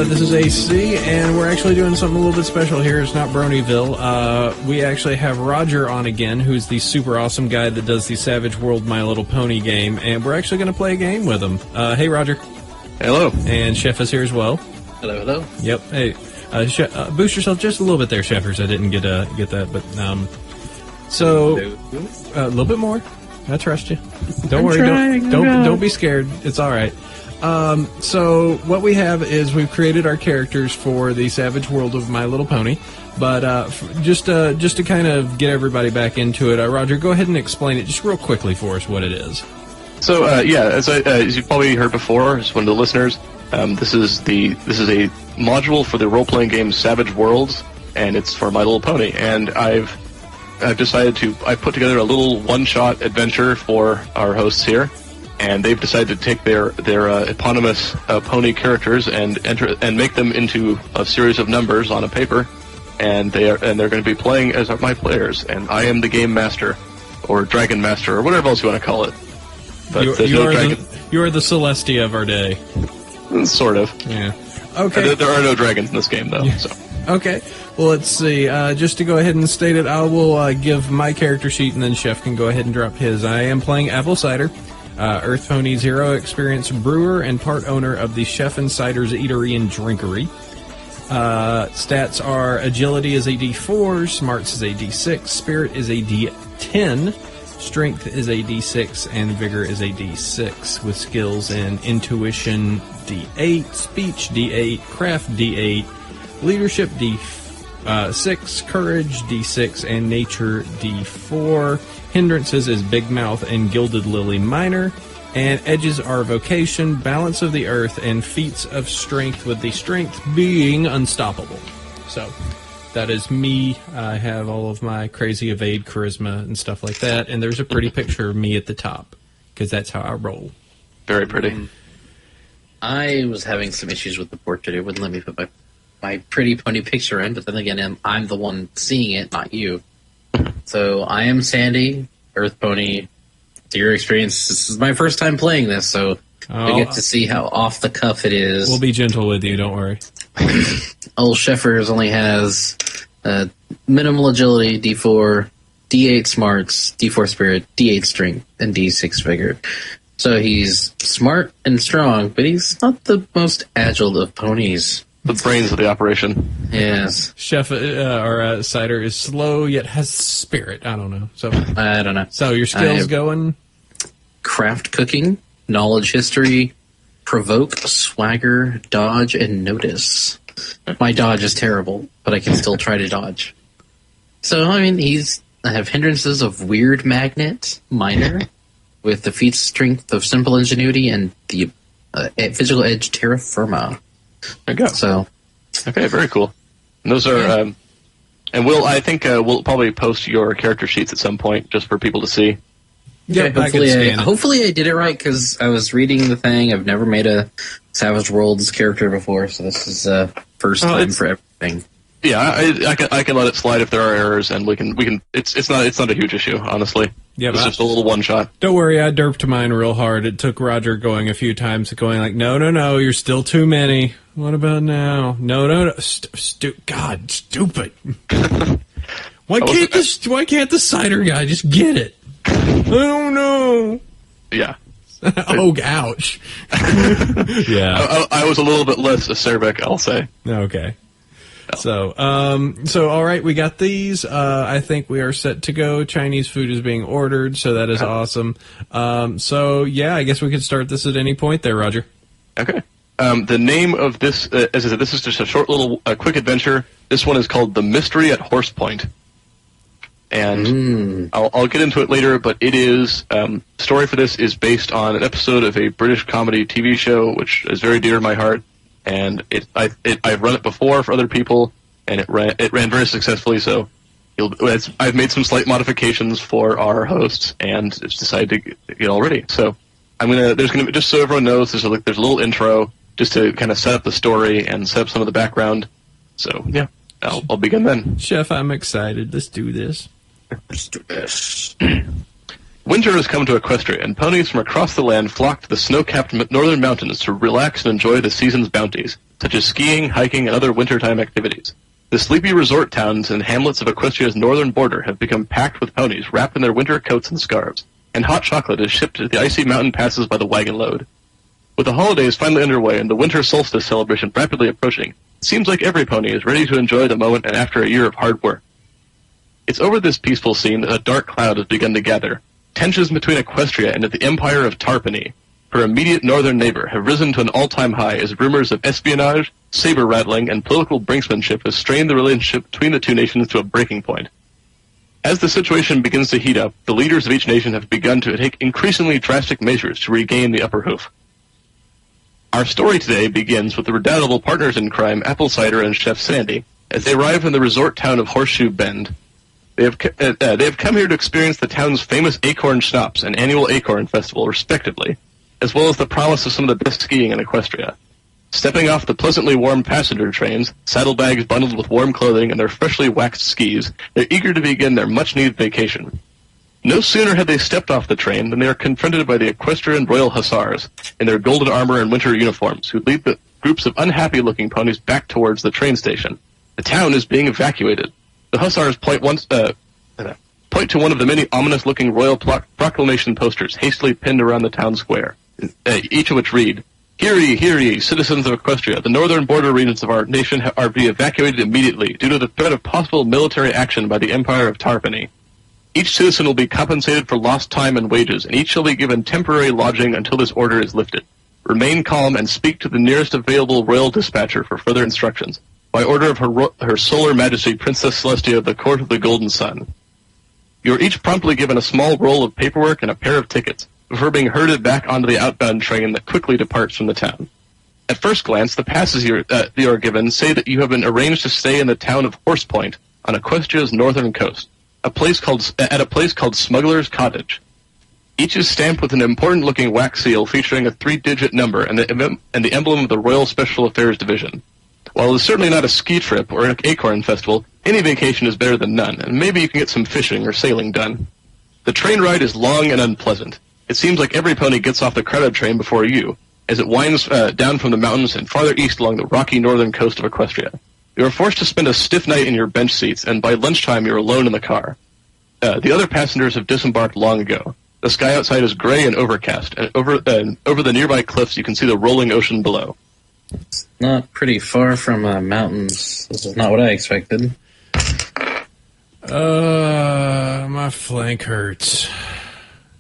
This is AC, and we're actually doing something a little bit special here. It's not Bronyville. We actually have Roger on again, who's the super awesome guy that does the Savage World My Little Pony game, and we're actually going to play a game with him. Hey, Roger. Hello. And Chef is here as well. Hello, hello. Yep. Hey, boost yourself just a little bit there, Cheffers. I didn't get that, but so a little bit more. I trust you. Don't worry. Don't be scared. It's all right. So what we have is we've created our characters for the Savage World of My Little Pony, but just to kind of get everybody back into it, Roger, go ahead and explain it just real quickly for us what it is. So as you probably heard before, as one of the listeners, this is a module for the role-playing game Savage Worlds, and it's for My Little Pony. And I've decided I put together a little one-shot adventure for our hosts here. And they've decided to take their eponymous pony characters and make them into a series of numbers on a paper, and they're going to be playing as my players, and I am the game master, or dragon master, or whatever else you want to call it. But you are the Celestia of our day. Sort of. Yeah. Okay. There are no dragons in this game, though. Yeah. So. Okay. Well, let's see. Just to go ahead and state it, I will give my character sheet, and then Chef can go ahead and drop his. I am playing Apple Cider. Earth Pony, 0 experience brewer and part owner of the Chef and Cider's Eatery and Drinkery. Stats are agility is a D4, smarts is a D6, spirit is a D10, strength is a D6, and vigor is a D6, with skills in intuition D8, speech D8, craft D8, leadership D6, courage D6, and nature D4. Hindrances is Big Mouth and Gilded Lily Minor, and edges are vocation, balance of the earth, and feats of strength, with the strength being unstoppable. So that is me. I have all of my crazy evade, charisma, and stuff like that, and there's a pretty picture of me at the top, because that's how I roll. Very pretty. I was having some issues with the portrait. It wouldn't let me put my pretty pony picture in, but then again, I'm the one seeing it, not you. So I am Sandy, Earth Pony. 0 experience. This is my first time playing this, so I get to see how off the cuff it is. We'll be gentle with you, don't worry. Old Sheffers only has minimal agility, D4, D8 smarts, D4 spirit, D8 strength, and D6 vigor. So he's smart and strong, but he's not the most agile of ponies. The brains of the operation. Yes. Chef or Cider is slow yet has spirit. I don't know. So I don't know. So your skills going? Craft cooking, knowledge history, provoke, swagger, dodge, and notice. My dodge is terrible, but I can still try to dodge. So I mean, I have hindrances of weird magnet, minor, with the feat strength of simple ingenuity and the physical edge terra firma. There you go. So, okay, very cool. And those are, and I think we'll probably post your character sheets at some point just for people to see. Yeah, hopefully I did it right, because I was reading the thing. I've never made a Savage Worlds character before, so this is first time for everything. Yeah, I can let it slide if there are errors, and we can. It's not a huge issue, honestly. Yeah, it's just a little one shot. Don't worry, I derped mine real hard. It took Roger going a few times, going like, no, you're still too many. What about now? No. God, stupid. Why can't the cider guy just get it? I don't know. Yeah. Oh, ouch. Yeah. I was a little bit less acerbic, I'll say. Okay. So all right, we got these. I think we are set to go. Chinese food is being ordered, so that is awesome. So yeah, I guess we could start this at any point there, Roger. Okay. The name of this, as I said, this is just a short little quick adventure. This one is called The Mystery at Horse Point. And I'll get into it later, but it is, the story for this is based on an episode of a British comedy TV show, which is very dear to my heart. And I've run it before for other people, and it ran very successfully. So I've made some slight modifications for our hosts, and it's decided to get all ready. So there's gonna be, just so everyone knows, there's a little intro just to kind of set up the story and set up some of the background. So yeah, I'll begin then. Chef, I'm excited. Let's do this. Let's do this. Winter has come to Equestria, and ponies from across the land flock to the snow-capped northern mountains to relax and enjoy the season's bounties. such as skiing, hiking, and other wintertime activities. The sleepy resort towns and hamlets of Equestria's northern border have become packed with ponies wrapped in their winter coats and scarves, and hot chocolate is shipped to the icy mountain passes by the wagon load. With the holidays finally underway and the winter solstice celebration rapidly approaching, it seems like every pony is ready to enjoy the moment and after a year of hard work. It's over this peaceful scene that a dark cloud has begun to gather. Tensions between Equestria and the Empire of Tarpany, her immediate northern neighbor, have risen to an all-time high as rumors of espionage, saber-rattling, and political brinksmanship have strained the relationship between the two nations to a breaking point. As the situation begins to heat up, the leaders of each nation have begun to take increasingly drastic measures to regain the upper hoof. Our story today begins with the redoubtable partners in crime, Apple Cider and Chef Sandy, as they arrive in the resort town of Horseshoe Bend. They have come here to experience the town's famous Acorn Schnapps and annual Acorn Festival, respectively, as well as the promise of some of the best skiing in Equestria. Stepping off the pleasantly warm passenger trains, saddlebags bundled with warm clothing and their freshly waxed skis, they're eager to begin their much-needed vacation. No sooner had they stepped off the train than they are confronted by the Equestrian Royal Hussars in their golden armor and winter uniforms, who lead the groups of unhappy-looking ponies back towards the train station. The town is being evacuated. The Hussars point to one of the many ominous-looking royal proclamation posters hastily pinned around the town square, each of which read, "Hear ye, citizens of Equestria, the northern border regions of our nation are to be evacuated immediately due to the threat of possible military action by the Empire of Tarpany. Each citizen will be compensated for lost time and wages, and each shall be given temporary lodging until this order is lifted. Remain calm and speak to the nearest available royal dispatcher for further instructions. By order of her Solar Majesty, Princess Celestia of the Court of the Golden Sun." You are each promptly given a small roll of paperwork and a pair of tickets, before being herded back onto the outbound train that quickly departs from the town. At first glance, the passes you are given say that you have been arranged to stay in the town of Horse Point on Equestria's northern coast, at a place called Smuggler's Cottage. Each is stamped with an important-looking wax seal featuring a 3-digit number and the emblem of the Royal Special Affairs Division. While it is certainly not a ski trip or an acorn festival, any vacation is better than none, and maybe you can get some fishing or sailing done. The train ride is long and unpleasant. It seems like every pony gets off the crowded train before you, as it winds down from the mountains and farther east along the rocky northern coast of Equestria. You are forced to spend a stiff night in your bench seats, and by lunchtime you are alone in the car. The other passengers have disembarked long ago. The sky outside is gray and overcast, and over the nearby cliffs you can see the rolling ocean below. It's not pretty far from mountains. This is not what I expected. My flank hurts.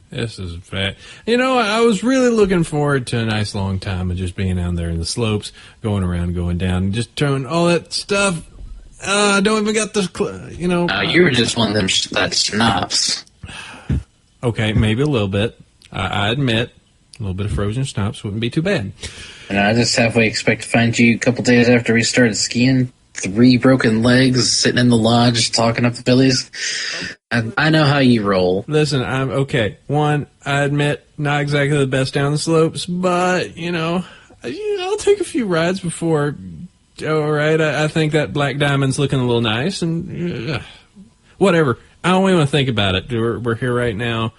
This is bad. You know, I was really looking forward to a nice long time of just being down there in the slopes, going around, going down, and just throwing all that stuff. I don't even got this, you were just one of them that schnapps. Okay, maybe a little bit. I admit, a little bit of frozen schnapps wouldn't be too bad. And I just halfway expect to find you a couple days after we started skiing. 3 broken legs, sitting in the lodge, talking up the billies. I know how you roll. Listen, I'm okay. One, I admit, not exactly the best down the slopes, but, I'll take a few rides before. All right, I think that Black Diamond's looking a little nice, and whatever. I don't even want to think about it. We're here right now.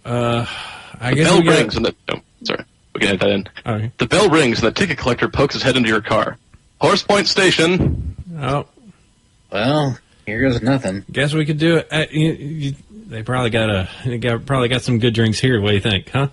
I guess the bell rings and sorry, we can add that in. Okay. The bell rings and the ticket collector pokes his head into your car. Horse Point Station. Oh. Well, here goes nothing. Guess we could do it. They probably got some good drinks here. What do you think, huh?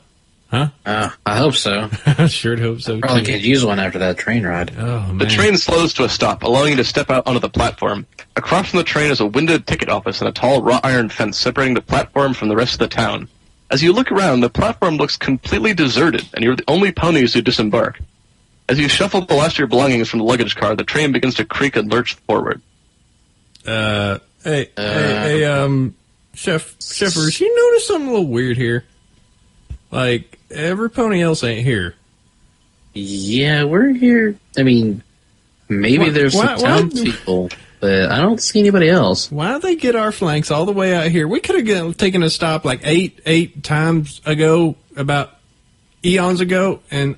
I hope so. I sure hope so. Probably too. could use one after that train ride. Oh, man. The train slows to a stop, allowing you to step out onto the platform. Across from the train is a windowed ticket office and a tall wrought iron fence separating the platform from the rest of the town. As you look around, the platform looks completely deserted, and you're the only ponies who disembark. As you shuffle the last of your belongings from the luggage car, the train begins to creak and lurch forward. Hey, Chefers, you notice something a little weird here? Like, every pony else ain't here. Yeah, we're here. I mean, maybe there's some townspeople, but I don't see anybody else. Why did they get our flanks all the way out here? We could have taken a stop like eight times ago, about eons ago, and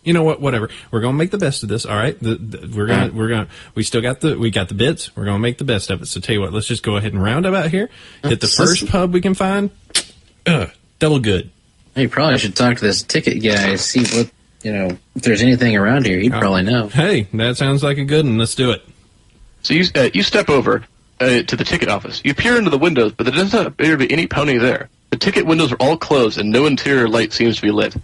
you know what? Whatever. We're gonna make the best of this. All right. We got the bits. We're gonna make the best of it. So tell you what, let's just go ahead and round about here. Hit the first pub we can find. Double good. You probably should talk to this ticket guy, see if there's anything around here, he'd probably know. Hey, that sounds like a good one. Let's do it. So you step over to the ticket office. You peer into the windows, but there doesn't appear to be any pony there. The ticket windows are all closed, and no interior light seems to be lit.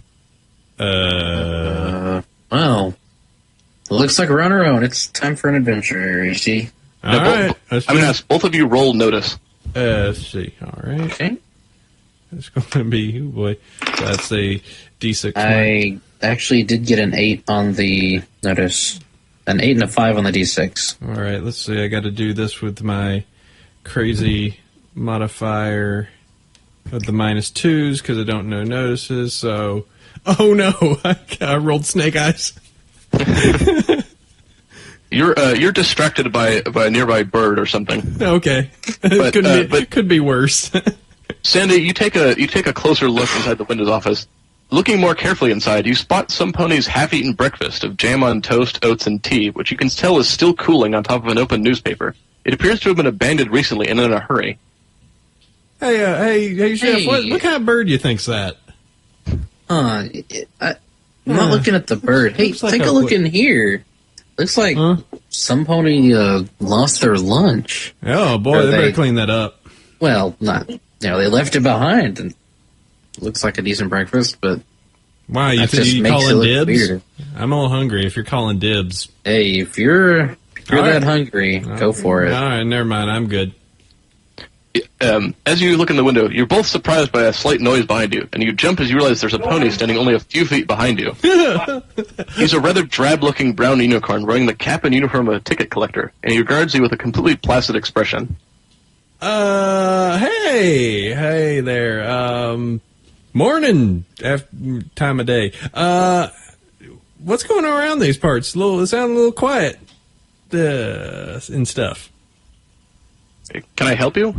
Well, it looks like we're on our own. It's time for an adventure, you see. All right. I'm going to ask both of you roll notice. Let's see. All right. Okay. It's going to be, oh boy, that's a D6. I actually did get an 8 on the notice. An 8 and a 5 on the D6. All right, let's see. I got to do this with my crazy modifier of the -2s because I don't know notices. So, oh no, I rolled snake eyes. You're distracted by a nearby bird or something. Okay, But, could be worse. Sandy, you take a closer look inside the Windows office. Looking more carefully inside, you spot some pony's half-eaten breakfast of jam on toast, oats, and tea, which you can tell is still cooling on top of an open newspaper. It appears to have been abandoned recently and in a hurry. Hey, Chef, Hey. what kind of bird do you think's that? I'm not looking at the bird. Hey, Looks like take a a look in here. Looks like some pony lost their lunch. Oh boy, Are they better they- clean that up. Well, not. They left it behind. And looks like a decent breakfast, but Wow, you that think just you makes it calling look dibs? weird. I'm a little hungry. If you're calling dibs, Hey, if you're All right. that hungry, go for it. All right, never mind. I'm good. As you look in the window, you're both surprised by a slight noise behind you, and you jump as you realize there's a pony standing only a few feet behind you. He's a rather drab-looking brown unicorn wearing the cap and uniform of a ticket collector, and he regards you with a completely placid expression. Hey there. Morning time of day. What's going on around these parts? It sounds a little quiet and stuff. Can I help you?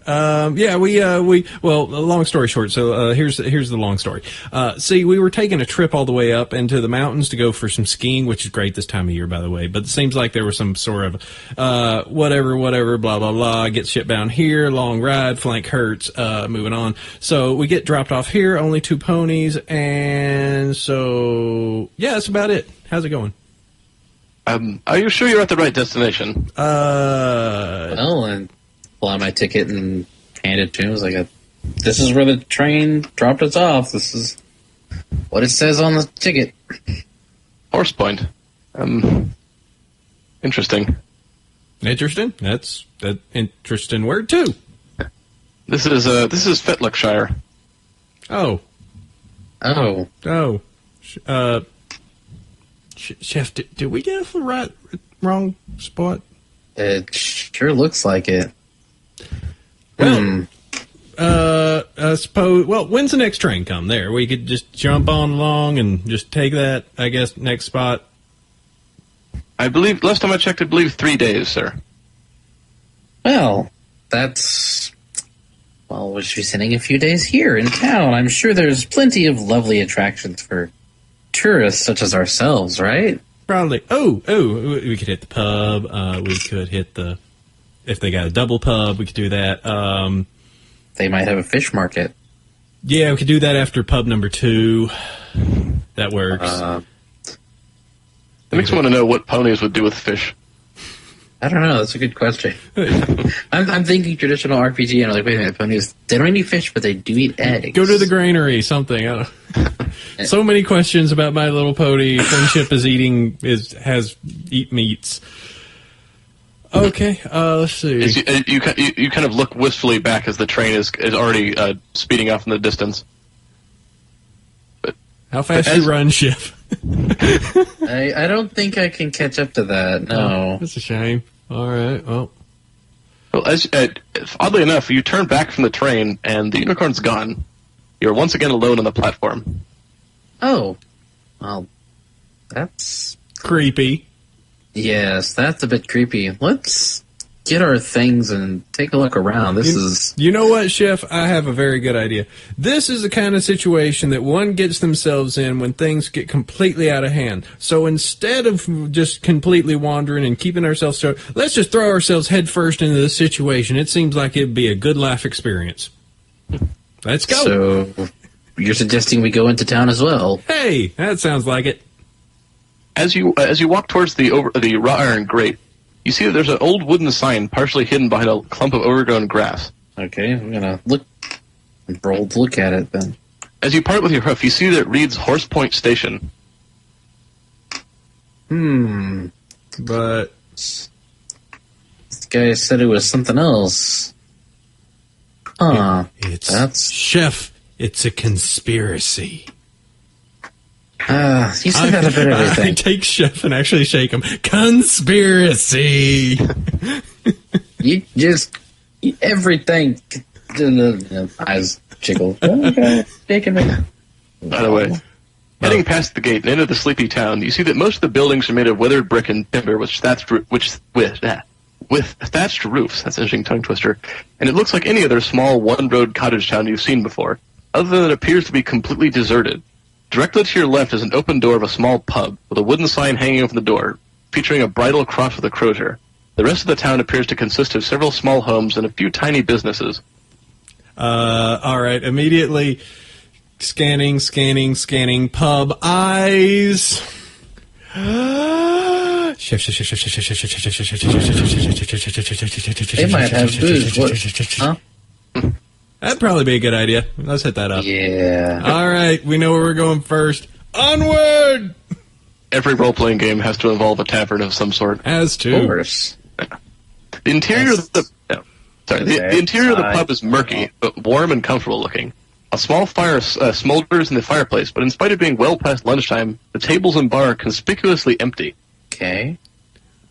Yeah, well, long story short, so here's the long story. See, we were taking a trip all the way up into the mountains to go for some skiing, which is great this time of year, by the way, but it seems like there was some sort of, whatever, blah, blah, blah, get shipped down here, long ride, flank hurts, moving on. So we get dropped off here, only 2 ponies, and so, yeah, that's about it. How's it going? Are you sure you're at the right destination? Well, and pull out my ticket and hand it to him. I was like, this is where the train dropped us off. This is what it says on the ticket. Horse Point. Interesting. Interesting. That's an interesting word, too. This is Fetlockshire. Oh. Oh. Chef, did we get off the wrong spot? It sure looks like it. Well, I suppose. Well, when's the next train come? There, we could just jump on along and just take that. I guess next spot. I believe last time I checked, 3 days, sir. Well, we should be spending a few days here in town. I'm sure there's plenty of lovely attractions for tourists such as ourselves, right? Probably. Oh, we could hit the pub. We could hit if they got a double pub, we could do that. They might have a fish market. Yeah, we could do that after pub number 2. That works. It makes me want to know what ponies would do with fish. I don't know. That's a good question. I'm thinking traditional RPG, and I'm like, wait a minute, ponies, they don't eat fish, but they do eat eggs. Go to the granary, something. I don't So many questions about My Little Pony. Friendship has eat meats. Okay, let's see. You kind of look wistfully back as the train is already speeding off in the distance. How fast you run, Chef? I don't think I can catch up to that. No, That's a shame. All right. Well, oddly enough, you turn back from the train and the unicorn's gone. You're once again alone on the platform. Oh, well, that's creepy. Yes, that's a bit creepy. Let's get our things and take a look around. You know what, Chef? I have a very good idea. This is the kind of situation that one gets themselves in when things get completely out of hand. So instead of just completely wandering and keeping ourselves short, let's just throw ourselves headfirst into this situation. It seems like it'd be a good laugh experience. Let's go. So you're suggesting we go into town as well. Hey, that sounds like it. As you walk towards the wrought iron grate, you see that there's an old wooden sign partially hidden behind a clump of overgrown grass. Okay, I'm gonna roll to look at it then. As you part with your hoof, you see that it reads Horse Point Station. But this guy said it was something else. Chef, it's a conspiracy. You said that about everything. I take Chef and actually shake him. Conspiracy! You just... everything... eyes jiggle. Okay, shaking me. By the way, heading past the gate and into the sleepy town, you see that most of the buildings are made of weathered brick and timber with thatched roofs. That's an interesting tongue twister. And it looks like any other small one-road cottage town you've seen before, other than it appears to be completely deserted. Directly to your left is an open door of a small pub, with a wooden sign hanging over the door, featuring a bridal cross with a crozier. The rest of the town appears to consist of several small homes and a few tiny businesses. All right, immediately scanning, pub eyes. They might have booze. What? Huh? That'd probably be a good idea. Let's hit that up. Yeah. All right, we know where we're going first. Onward! Every role-playing game has to involve a tavern of some sort. As to. Of course. The interior of the interior of the pub is murky, but warm and comfortable looking. A small fire smolders in the fireplace, but in spite of being well past lunchtime, the tables and bar are conspicuously empty. Okay.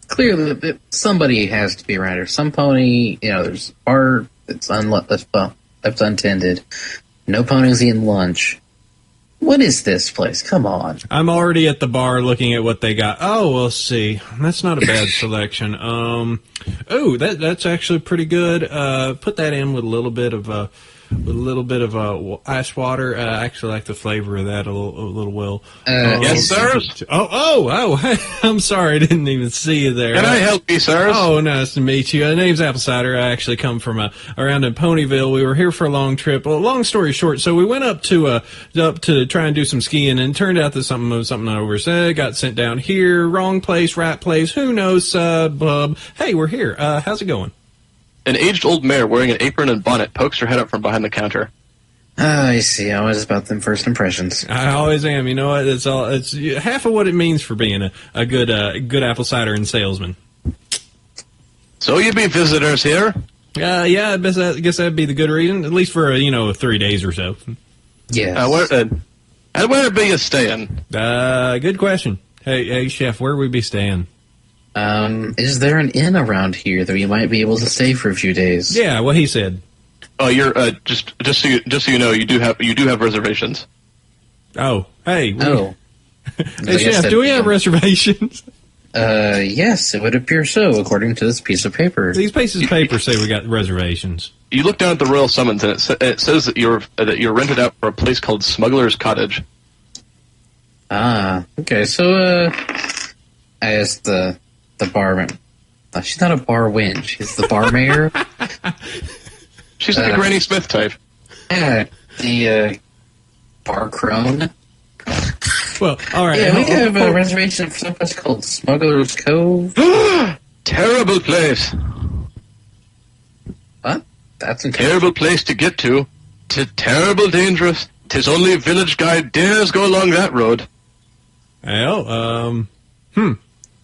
Clearly, somebody has to be around here. Some pony, there's a bar that's untended. No ponies eating lunch. What is this place? Come on. I'm already at the bar looking at what they got. Oh, we'll see. That's not a bad selection. That's actually pretty good. Put that in with a little bit of ice water. I actually like the flavor of that a little well. Yes, sir. I'm sorry, I didn't even see you there. Can I help you, sir? Oh, nice to meet you. My name's Apple Cider. I actually come from around in Ponyville. We were here for a long trip. Well, long story short, so we went up to try and do some skiing, and it turned out that something over got sent down here. Wrong place, right place. Who knows, bub? Hey, we're here. How's it going? An aged old mare wearing an apron and bonnet pokes her head up from behind the counter. I see. I was about them first impressions. I always am. You know what? It's half of what it means for being a good apple cider and salesman. So you be visitors here? Yeah, I guess that'd be the good reason, at least for 3 days or so. Yes. Where be you staying? Good question. Hey, chef, where would we be staying? Is there an inn around here that we might be able to stay for a few days? Yeah, what he said. Oh, you're just so you know, you do have reservations. Oh, hey. Hey, chef, do we have reservations? Yes, it would appear so, according to this piece of paper. These pieces of paper say we got reservations. You look down at the royal summons, and it says that you're rented out for a place called Smuggler's Cottage. Ah, okay. So, I asked the barman. She's not a bar wench. She's the bar mayor. She's like a Granny Smith type. Yeah, the bar crone. Well, all right. Yeah, we have a reservation for some place called Smuggler's Cove. Terrible place. What? That's a terrible place to get to. 'Tis terrible dangerous. 'Tis only a village guy dares go along that road. Well,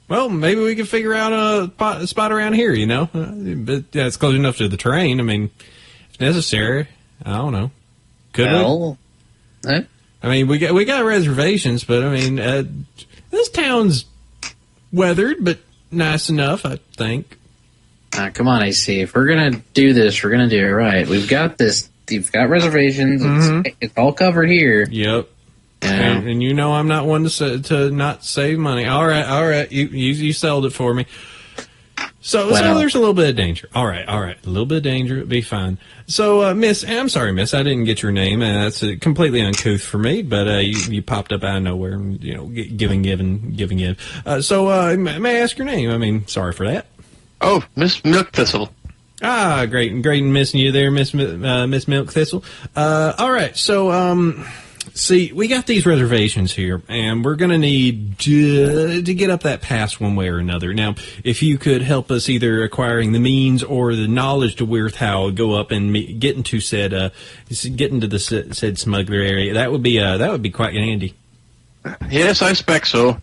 Well, maybe we could figure out a spot around here, But yeah, it's close enough to the train. I mean, if necessary, I don't know. Could we? I mean, we got reservations, but I mean, this town's weathered, but nice enough, I think. Come on, AC. If we're gonna do this, we're gonna do it right. We've got this. You've got reservations. Mm-hmm. It's all covered here. Yep. And I'm not one to not save money. All right. You sold it for me. So there's a little bit of danger. All right. A little bit of danger. It'll be fine. So, Miss, I'm sorry, Miss, I didn't get your name. That's completely uncouth for me, but you popped up out of nowhere, giving. So, may I ask your name? I mean, sorry for that. Oh, Miss Milk Thistle. Great and missing you there, Miss Milk Thistle. All right, so see, we got these reservations here, and we're going to need to get up that pass one way or another. Now, if you could help us either acquiring the means or the knowledge to where how go up and get into the said smuggler area, that would be quite handy. Yes, I expect so.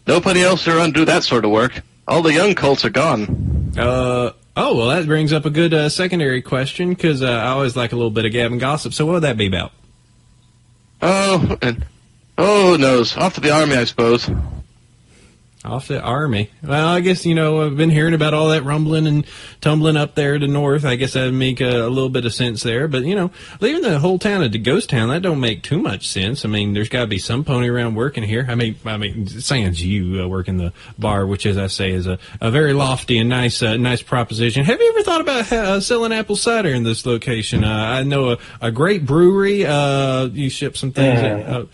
Nobody else around do that sort of work. All the young colts are gone. Oh, well, that brings up a good secondary question, because I always like a little bit of gab and gossip. So what would that be about? Oh, who knows? Off to the army, I suppose. Off the army. Well, I guess, I've been hearing about all that rumbling and tumbling up there to north. I guess that would make a little bit of sense there. But, leaving the whole town of the ghost town, that don't make too much sense. I mean, there's got to be some pony around working here. I mean, sans you working the bar, which, as I say, is a very lofty and nice proposition. Have you ever thought about selling apple cider in this location? I know a great brewery. You ship some things.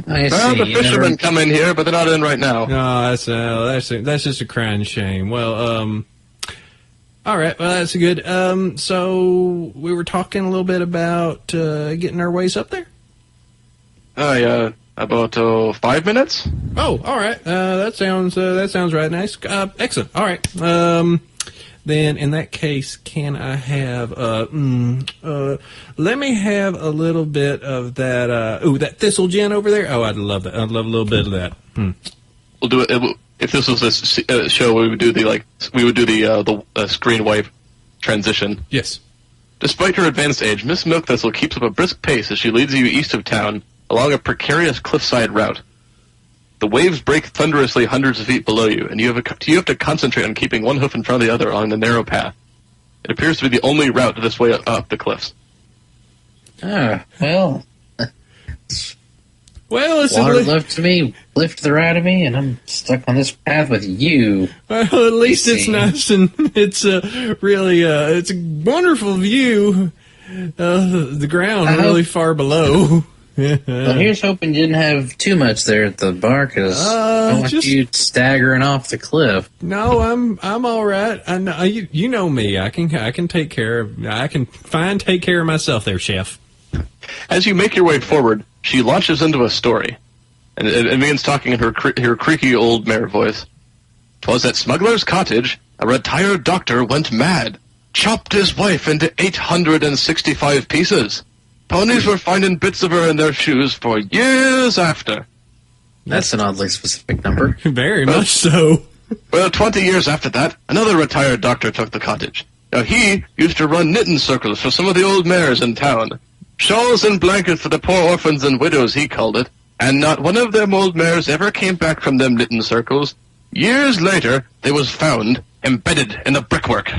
I Well, see. the fishermen come in here, but they're not in right now. No, that's just a crying shame. Well, all right. Well, that's good. So we were talking a little bit about getting our ways up there. Yeah, about 5 minutes. Oh, all right. That sounds right. Nice. Excellent. All right. Then in that case, can I have let me have a little bit of that that thistle gin over there. Oh, I'd love that. I'd love a little bit of that. We'll do it. If this was a show, we would do the screen wipe transition. Yes. Despite her advanced age, Miss Milk Thistle keeps up a brisk pace as she leads you east of town along a precarious cliffside route. The waves break thunderously hundreds of feet below you, and you have to concentrate on keeping one hoof in front of the other along the narrow path. It appears to be the only route this way up the cliffs. Well, it's water left to me, lift the ride of me, and I'm stuck on this path with you. Well, at least it's nice, and it's really it's a wonderful view. The ground really far below. Well, here's hoping you didn't have too much there at the bar, because I don't want you staggering off the cliff. No, I'm all right. I know, you know me. I can take care of myself there, Chef. As you make your way forward, she launches into a story, and begins talking in her creaky old mare voice. "'Twas at Smuggler's Cottage, a retired doctor went mad, chopped his wife into 865 pieces. Ponies were finding bits of her in their shoes for years after." That's an oddly specific number. Very much so. Well, 20 years after that, another retired doctor took the cottage. Now, he used to run knitting circles for some of the old mares in town. Shawls and blankets for the poor orphans and widows, he called it. And not one of them old mares ever came back from them knitting circles. Years later, they was found embedded in the brickwork.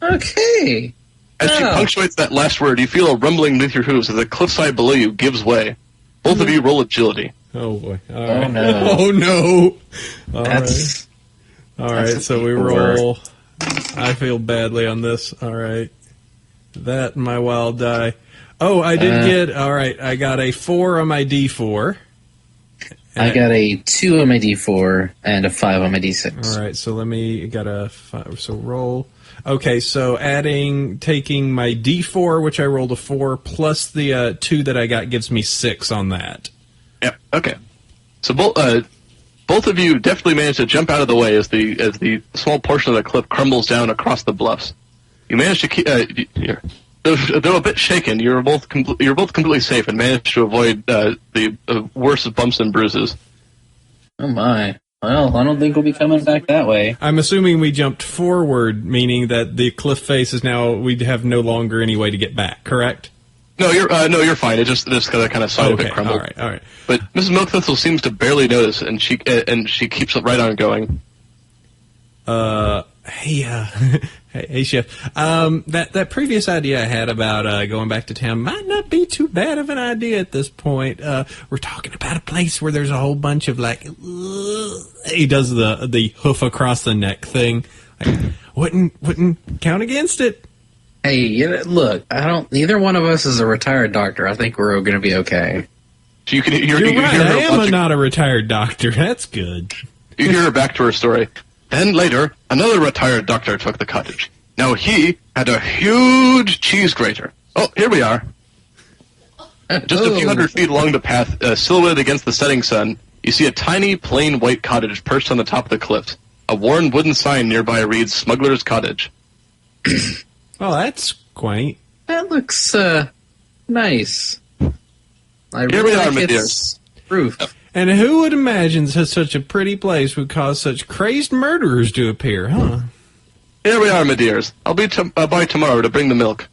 Okay. As she punctuates that last word, you feel a rumbling beneath your hooves as the cliffside below you gives way. Both of you roll agility. Oh, boy. All Oh, right. no. Oh, no. That's All right, so we roll. I feel badly on this. All right. That and my wild die. Oh, I did get... All right, I got a 4 on my D4. I got a 2 on my D4 and a 5 on my D6. All right, so got a 5. So roll... Okay, so taking my D4, which I rolled a 4, plus the 2 that I got gives me 6 on that. Yep. Okay. So both of you definitely managed to jump out of the way as the small portion of the cliff crumbles down across the bluffs. You managed to keep. Though a bit shaken, you're both completely safe and managed to avoid the worst bumps and bruises. Oh my. Well, I don't think we'll be coming back that way. I'm assuming we jumped forward, meaning that the cliff face is now we have no longer any way to get back. Correct? No, you're fine. It just kind of side of it crumbled. All right. But Mrs. Milk Thistle seems to barely notice, and she keeps right on going. Hey, Chef. That previous idea I had about going back to town might not be too bad of an idea at this point. We're talking about a place where there's a whole bunch of he does the hoof across the neck thing. Wouldn't count against it. Hey, look, neither one of us is a retired doctor. I think we're going to be okay. So you're right. I am not a retired doctor. That's good. You hear her back to her story. Then later, another retired doctor took the cottage. Now he had a huge cheese grater. Oh, here we are. Just a few hundred feet along the path, silhouetted against the setting sun, you see a tiny, plain white cottage perched on the top of the cliff. A worn wooden sign nearby reads Smuggler's Cottage. Oh, that's quaint. That looks nice. Here we are, my dears. Roof. And who would imagine such a pretty place would cause such crazed murderers to appear, huh? Here we are, my dears. I'll be by tomorrow to bring the milk.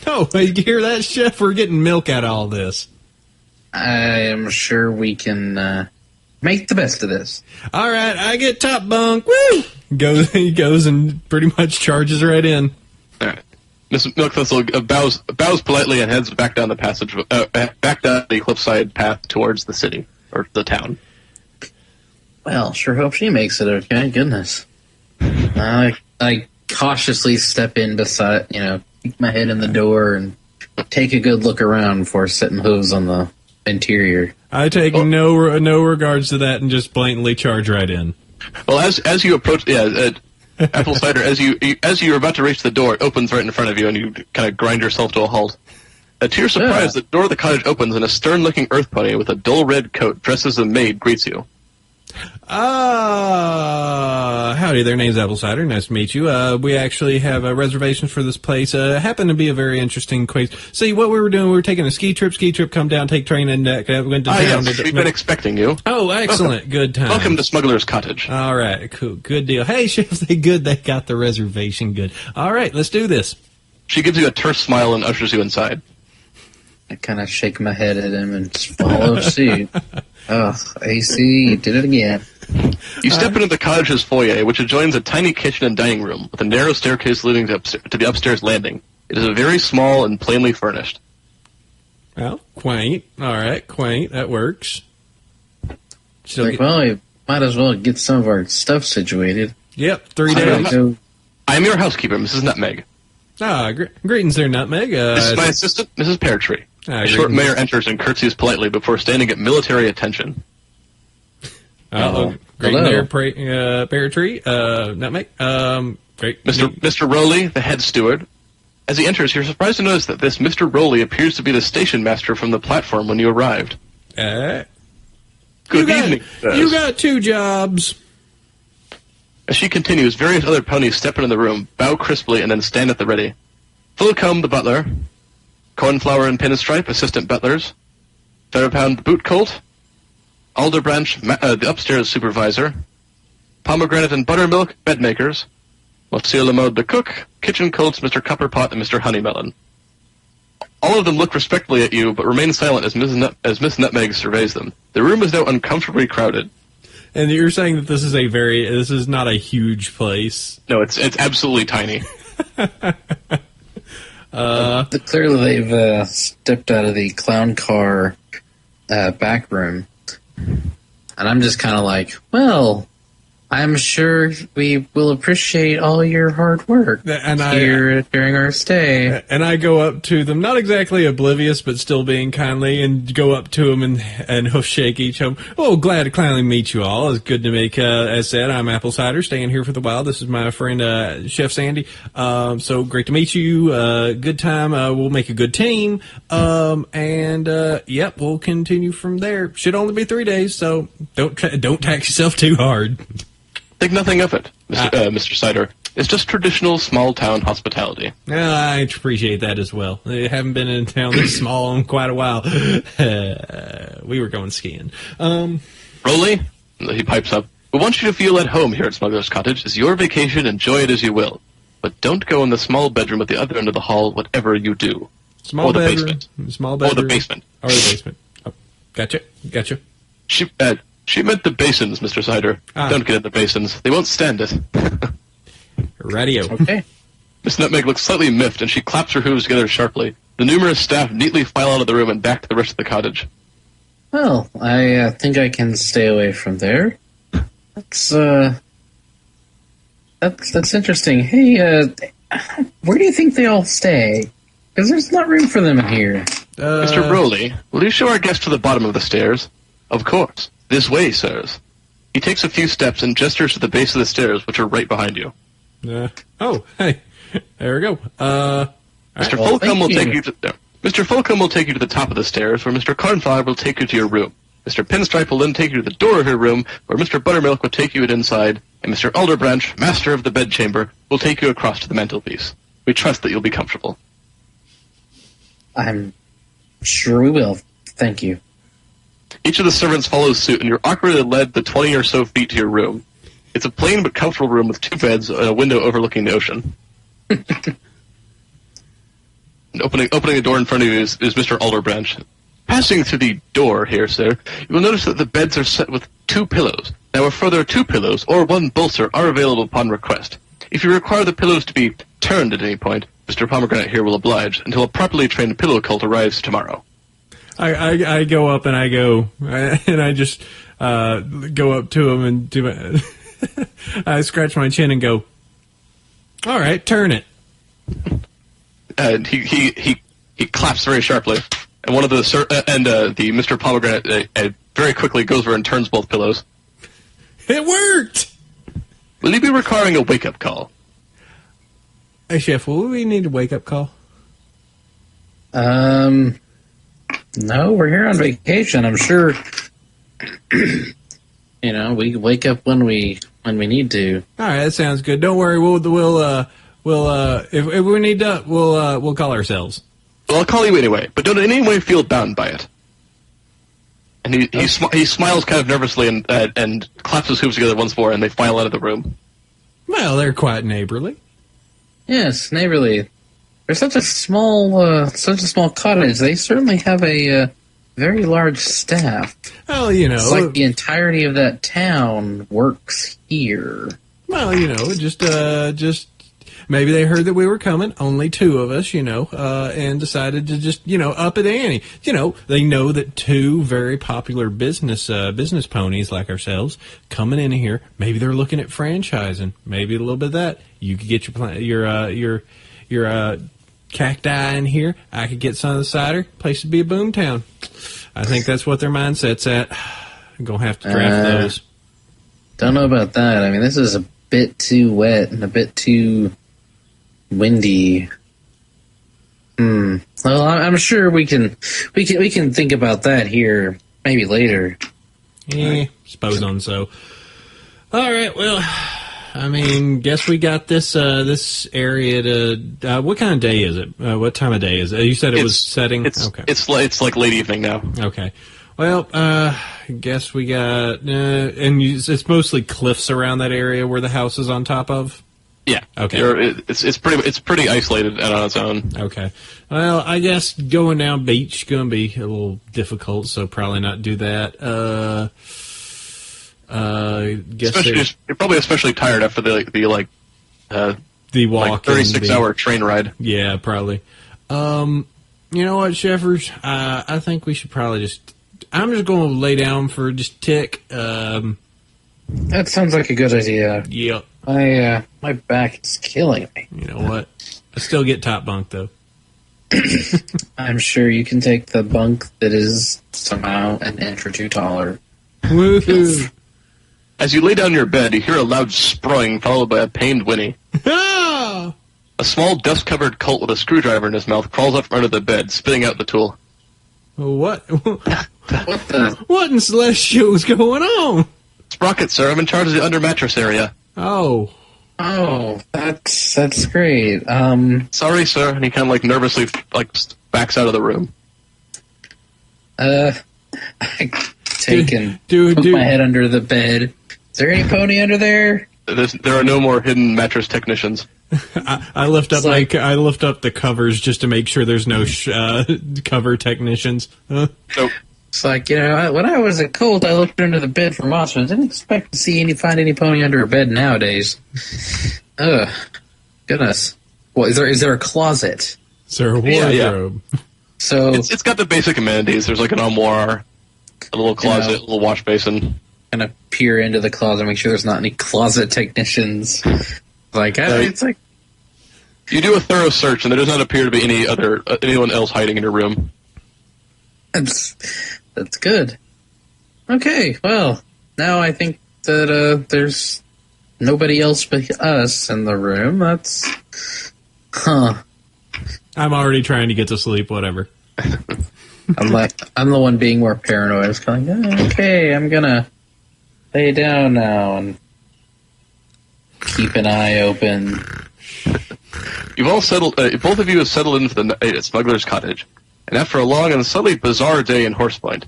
Oh, you hear that, Chef? We're getting milk out of all this. I am sure we can make the best of this. All right, I get top bunk. Woo! He goes and pretty much charges right in. All right. Miss Milkthistle bows politely and heads back down the passage, back down the cliffside path towards the city or the town. Well, sure hope she makes it okay. Goodness. I cautiously step in beside, peek my head in the door and take a good look around before setting hooves on the interior. I take no regards to that and just blatantly charge right in. Well, as you approach, Apple Cider, as you're about to reach the door, it opens right in front of you, and you kind of grind yourself to a halt. To your surprise, the door of the cottage opens, and a stern-looking earth pony with a dull red coat, dressed as a maid, greets you. Howdy there, name's Apple Cider. Nice to meet you. We actually have reservations for this place. Happened to be a very interesting place. See, what we were doing, we were taking a ski trip, come down, take train, and went to town. Yes, we've been expecting you. Oh, excellent. Good time. Welcome to Smuggler's Cottage. All right, cool. Good deal. Hey, Chef, they got the reservation good. All right, let's do this. She gives you a terse smile and ushers you inside. I kind of shake my head at him and follow suit. Oh, AC, you did it again. You step into the cottage's foyer, which adjoins a tiny kitchen and dining room, with a narrow staircase leading to the upstairs landing. It is very small and plainly furnished. Well, quaint. All right, quaint. That works. Well, we might as well get some of our stuff situated. Yep, 3 days. I am your housekeeper, Mrs. Nutmeg. Greetings there, Nutmeg. This is my assistant, Mrs. Peartree. The short mayor enters and curtsies politely before standing at military attention. Greeting there, Peartree. Nutmeg. Great. Mr. Rowley, the head steward. As he enters, you're surprised to notice that this Mr. Rowley appears to be the station master from the platform when you arrived. Good evening. You got 2 jobs. As she continues, various other ponies step into the room, bow crisply, and then stand at the ready. Fullcomb, the butler. Cornflower and Pinstripe, assistant butlers. Fairpound, the boot colt. Alderbranch, the upstairs supervisor. Pomegranate and Buttermilk, bedmakers. Monsieur Lamode, the cook. Kitchen colts, Mr. Copperpot, and Mr. Honeymelon. All of them look respectfully at you, but remain silent as Miss Nutmeg surveys them. The room is now uncomfortably crowded. And you're saying that this is not a huge place? No, it's absolutely tiny. Clearly they've stepped out of the clown car back room. And I'm just kind of like, well, I'm sure we will appreciate all your hard work here during our stay. And I go up to them, not exactly oblivious, but still being kindly, and go up to them and hoof shake each of them. Oh, glad to kindly meet you all. It's good to make, as said, I'm Apple Cider, staying here for the while. This is my friend, Chef Sandy. So great to meet you. Good time. We'll make a good team. Yep, we'll continue from there. Should only be 3 days, so don't tax yourself too hard. Think nothing of it, Mr. Cider. It's just traditional small-town hospitality. I appreciate that as well. I haven't been in a town this small in quite a while. We were going skiing. Rowley, he pipes up, we want you to feel at home here at Smuggler's Cottage. It's your vacation, enjoy it as you will. But don't go in the small bedroom at the other end of the hall, whatever you do. Small bedroom. Basement. Small bedroom. Or the basement. Or the basement. Oh, gotcha. She meant the basins, Mr. Cider. Don't get in the basins. They won't stand it. Radio. Okay. Miss Nutmeg looks slightly miffed, and she claps her hooves together sharply. The numerous staff neatly file out of the room and back to the rest of the cottage. Well, I think I can stay away from there. That's interesting. Hey, where do you think they all stay? Because there's not room for them in here. Mr. Rowley, will you show our guest to the bottom of the stairs? Of course. This way, sirs. He takes a few steps and gestures to the base of the stairs, which are right behind you. Oh, hey, there we go. Mr. Fulcum will take you to Mr. Fulcum will take you to the top of the stairs, where Mr. Cornflower will take you to your room. Mr. Pinstripe will then take you to the door of your room, where Mr. Buttermilk will take you inside, and Mr. Alderbranch, master of the bedchamber, will take you across to the mantelpiece. We trust that you'll be comfortable. I'm sure we will. Thank you. Each of the servants follows suit, and you're awkwardly led the 20 or so feet to your room. It's a plain but comfortable room with 2 beds and a window overlooking the ocean. And opening the door in front of you is Mr. Alderbranch. Passing through the door here, sir, you will notice that the beds are set with 2 pillows. Now, a further 2 pillows or 1 bolster are available upon request. If you require the pillows to be turned at any point, Mr. Pomegranate here will oblige until a properly trained pillow cult arrives tomorrow. I go up and I go, and I just go up to him and do it. I scratch my chin and go, all right, turn it. And he claps very sharply, and the Mr. Pomegranate very quickly goes over and turns both pillows. It worked! Will you be requiring a wake-up call? Hey, Chef, will we need a wake-up call? No, we're here on vacation. I'm sure, we wake up when we need to. All right, that sounds good. Don't worry, we'll if we need to, we'll call ourselves. Well, I'll call you anyway, but don't in any way feel bound by it. And he smiles kind of nervously and claps his hooves together once more, and they file out of the room. Well, they're quite neighborly. Yes, neighborly. They're such a small cottage. They certainly have a very large staff. Well, it's like the entirety of that town works here. Well, just maybe they heard that we were coming, only 2 of us, and decided to just, up it ante. They know that 2 very popular business ponies like ourselves coming in here. Maybe they're looking at franchising. Maybe a little bit of that. You could get your cacti in here. I could get some of the cider. Place to be a boom town. I think that's what their mindset's at. I'm gonna have to draft those. Don't know about that. I mean, this is a bit too wet and a bit too windy. Well, I'm sure we can think about that here maybe later. Suppose on so. All right. Well, I mean, guess we got this area to. What kind of day is it? What time of day is it? You said it was setting. Okay. It's like late evening now. Okay. Well, guess we got, and it's mostly cliffs around that area where the house is on top of. Yeah. Okay. It's pretty isolated and on its own. Okay. Well, I guess going down beach gonna be a little difficult, so probably not do that. Guess you're probably especially tired after the walk, 36-hour train ride. Yeah, probably. You know what, Sheffers? I think we should probably I'm just going to lay down for just a tick. That sounds like a good idea. Yep. My back is killing me. You know what? I still get top bunk, though. I'm sure you can take the bunk that is somehow an inch or 2 taller. Woohoo! As you lay down in your bed, you hear a loud sprawling followed by a pained whinny. A small dust-covered cult with a screwdriver in his mouth crawls up from under the bed, spitting out the tool. What? What in Celestial is going on? Sprocket, sir. I'm in charge of the under mattress area. Oh, that's great. Sorry, sir. And he kind of nervously backs out of the room. I take and poke my head under the bed. Is there any pony under there? There are no more hidden mattress technicians. I lift up I lift up the covers just to make sure there's no cover technicians. Nope. It's like, when I was a colt, I looked under the bed for monsters. I didn't expect to find any pony under a bed nowadays. Ugh, goodness. Well, is there a closet? Is there a wardrobe? Yeah. So it's got the basic amenities. There's like an armoire, a little closet, a little wash basin. Kind of peer into the closet, make sure there's not any closet technicians. It's like you do a thorough search, and there does not appear to be anyone else hiding in your room. That's good. Okay, well, now I think that there's nobody else but us in the room. That's... Huh. I'm already trying to get to sleep, whatever. I'm the one being more paranoid. I was kind of like, okay, I'm gonna lay down now and keep an eye open. You've all settled. Both of you have settled into the night at Smuggler's Cottage, and after a long and slightly bizarre day in Horsepoint,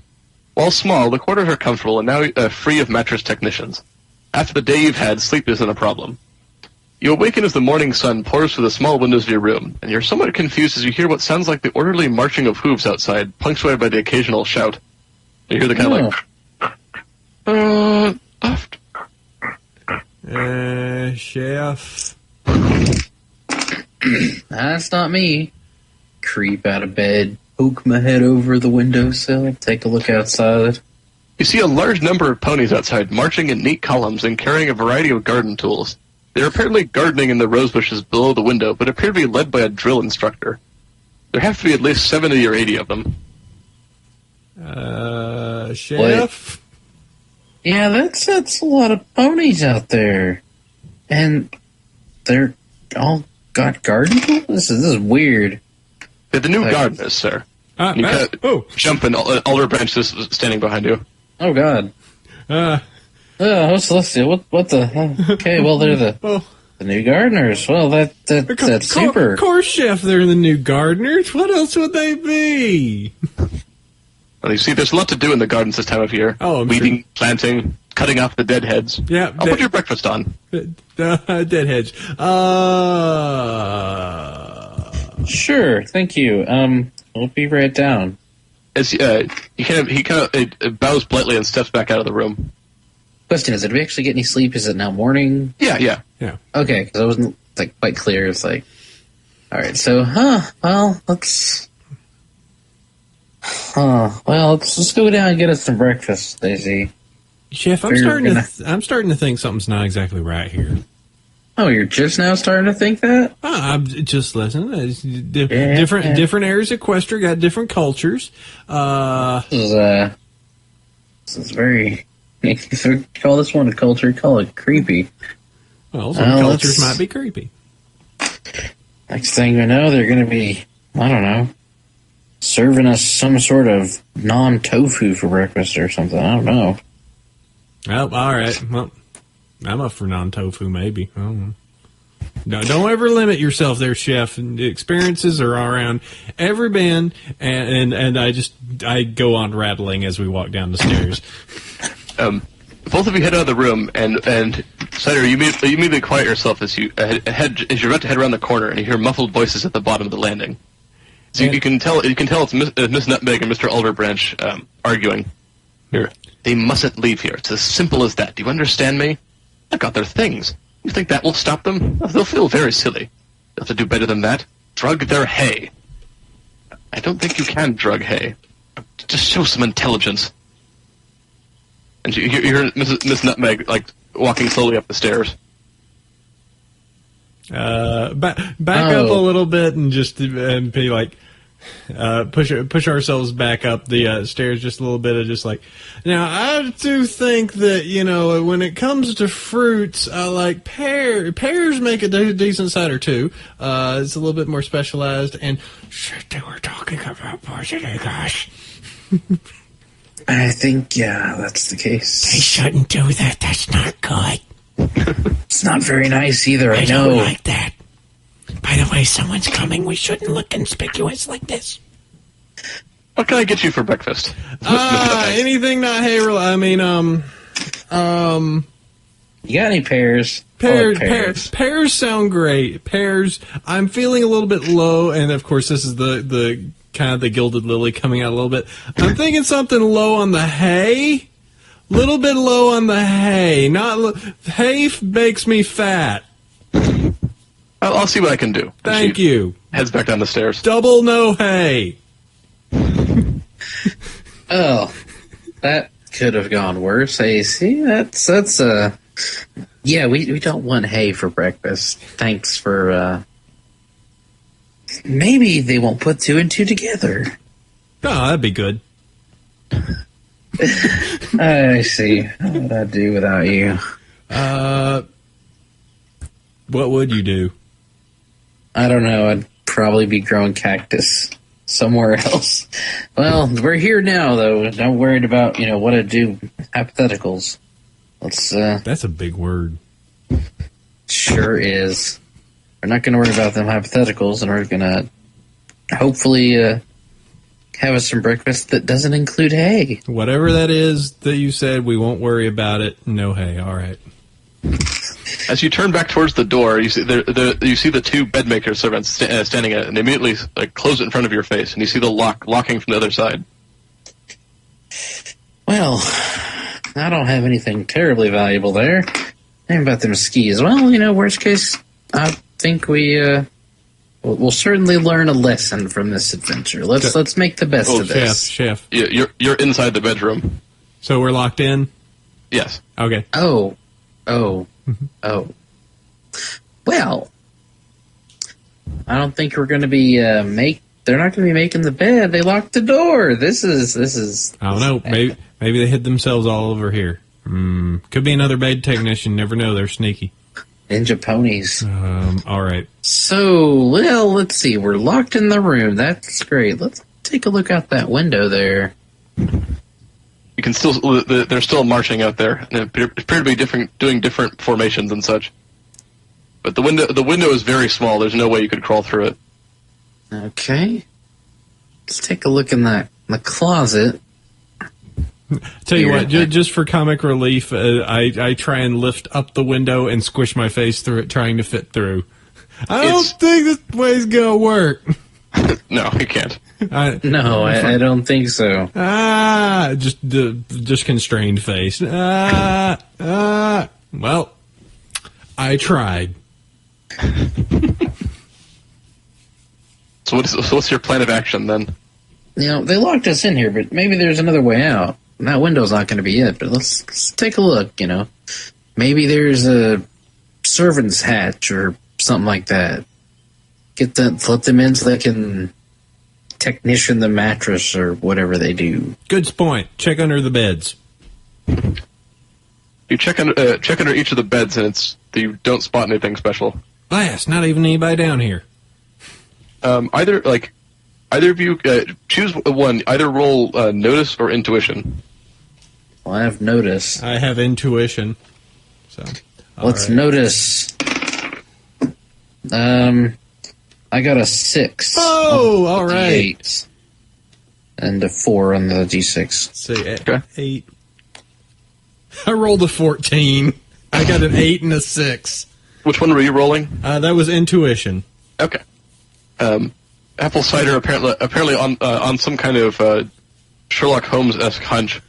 while small, the quarters are comfortable and now free of mattress technicians. After the day you've had, sleep isn't a problem. You awaken as the morning sun pours through the small windows of your room, and you're somewhat confused as you hear what sounds like the orderly marching of hooves outside, punctuated by the occasional shout. You hear the kind of like... Chef. That's not me. Creep out of bed, poke my head over the windowsill, take a look outside. You see a large number of ponies outside, marching in neat columns and carrying a variety of garden tools. They're apparently gardening in the rose bushes below the window, but appear to be led by a drill instructor. There have to be at least 70 or 80 of them. Chef? What? Yeah, that's a lot of ponies out there. And they're all got garden tools? This is weird. They're the new gardeners, sir. Jump in, Alder Branch is standing behind you. Oh, God. Let's see. What the? Okay, well, they're the new gardeners. Well, that's super. Of course, Chef, they're the new gardeners. What else would they be? Well, you see, there's a lot to do in the gardens this time of year. Oh, weeding, sure. planting, cutting off the dead heads. Yeah. I'll put your breakfast on. Dead hedge. Sure, thank you. I'll be right down. As he kind of bows politely and steps back out of the room. Question is, did we actually get any sleep? Is it now morning? Yeah. Okay, because I wasn't quite clear. It's like, all right, so, let's go down and get us some breakfast, Daisy. Chef, I'm starting to think something's not exactly right here. Oh, you're just now starting to think that? I'm just listening. Different areas of Equestria got different cultures. This is very... If we call this one a culture, call it creepy. Well, some cultures might be creepy. Next thing you know, they're going to be, I don't know, serving us some sort of non-tofu for breakfast or something. I don't know. Oh, all right. Well, I'm up for non-tofu, maybe. I don't know. No, don't ever limit yourself there, Chef. The experiences are around every band, and I go on rattling as we walk down the stairs. Both of you head out of the room, and Cider, you immediately quiet yourself as you're about to head around the corner, and you hear muffled voices at the bottom of the landing. So you can tell it's Miss Nutmeg and Mr. Alderbranch arguing. Here, they mustn't leave here. It's as simple as that. Do you understand me? I've got their things. You think that will stop them? They'll feel very silly. They'll have to do better than that. Drug their hay. I don't think you can drug hay. Just show some intelligence. And you hear Miss Nutmeg walking slowly up the stairs. Back up a little bit and just be like, push ourselves back up the stairs just a little bit. Of just like, now I do think that when it comes to fruits, I like pears make a decent cider too. It's a little bit more specialized. And shit, they were talking about poisoning us. I think, yeah, that's the case. They shouldn't do that. That's not good. It's not very nice either, I know. Don't like that. By the way, someone's coming. We shouldn't look conspicuous like this. What can I get you for breakfast? Anything not hay. You got any pears? Pears sound great. Pears. I'm feeling a little bit low, and of course, this is the kind of the gilded lily coming out a little bit. I'm thinking something low on the hay. Little bit low on the hay. Hay makes me fat. I'll see what I can do. Thank you. Heads back down the stairs. Double no hay. Oh, that could have gone worse. Hey, see, that's yeah, we don't want hay for breakfast. Thanks for maybe they won't put two and two together. Oh, that'd be good. I see. What would I do without you? What would you do? I don't know. I'd probably be growing cactus somewhere else. Well, we're here now, though. Not worried about, what I'd do. Hypotheticals. That's a big word. Sure is. We're not going to worry about them hypotheticals, and we're going to hopefully have us some breakfast that doesn't include hay. Whatever that is that you said, we won't worry about it. No hay. All right. As you turn back towards the door, you see the two bedmaker servants standing at it, and they immediately close it in front of your face, and you see the locking from the other side. Well, I don't have anything terribly valuable there. Ain't about them skis. Well, worst case, I think we'll certainly learn a lesson from this adventure. Let's make the best of this. Chef. You're inside the bedroom. So we're locked in? Yes. Okay. Oh. Well, I don't think we're going to be they're not going to be making the bed. They locked the door. This is. I don't know. Maybe they hid themselves all over here. Could be another bed technician. Never know. They're sneaky. Ninja ponies. All right. So, let's see. We're locked in the room. That's great. Let's take a look out that window there. You can still, they're still marching out there, and they appear to be doing different formations and such. But the window is very small. There's no way you could crawl through it. Okay. Let's take a look in the closet. Tell you what, just for comic relief, I try and lift up the window and squish my face through it, trying to fit through. I don't think this way's gonna work. No, you can't. I don't think so. Just constrained face. Well, I tried. So what's your plan of action then? They locked us in here, but maybe there's another way out. That window's not going to be it, but let's take a look, Maybe there's a servant's hatch or something like that. Let them in so they can technician the mattress or whatever they do. Good point. Check under the beds. You check under each of the beds, and you don't spot anything special. Blast! Not even anybody down here. Either of you choose one. Either roll notice or intuition. Well, I have notice. I have intuition. So let's notice. I got a 6. Oh, all right. D8, and a 4 on the D6. Let's see, 8. I rolled a 14. I got an 8 and a 6. Which one were you rolling? That was intuition. Okay. Apple cider apparently on some kind of Sherlock Holmes-esque hunch,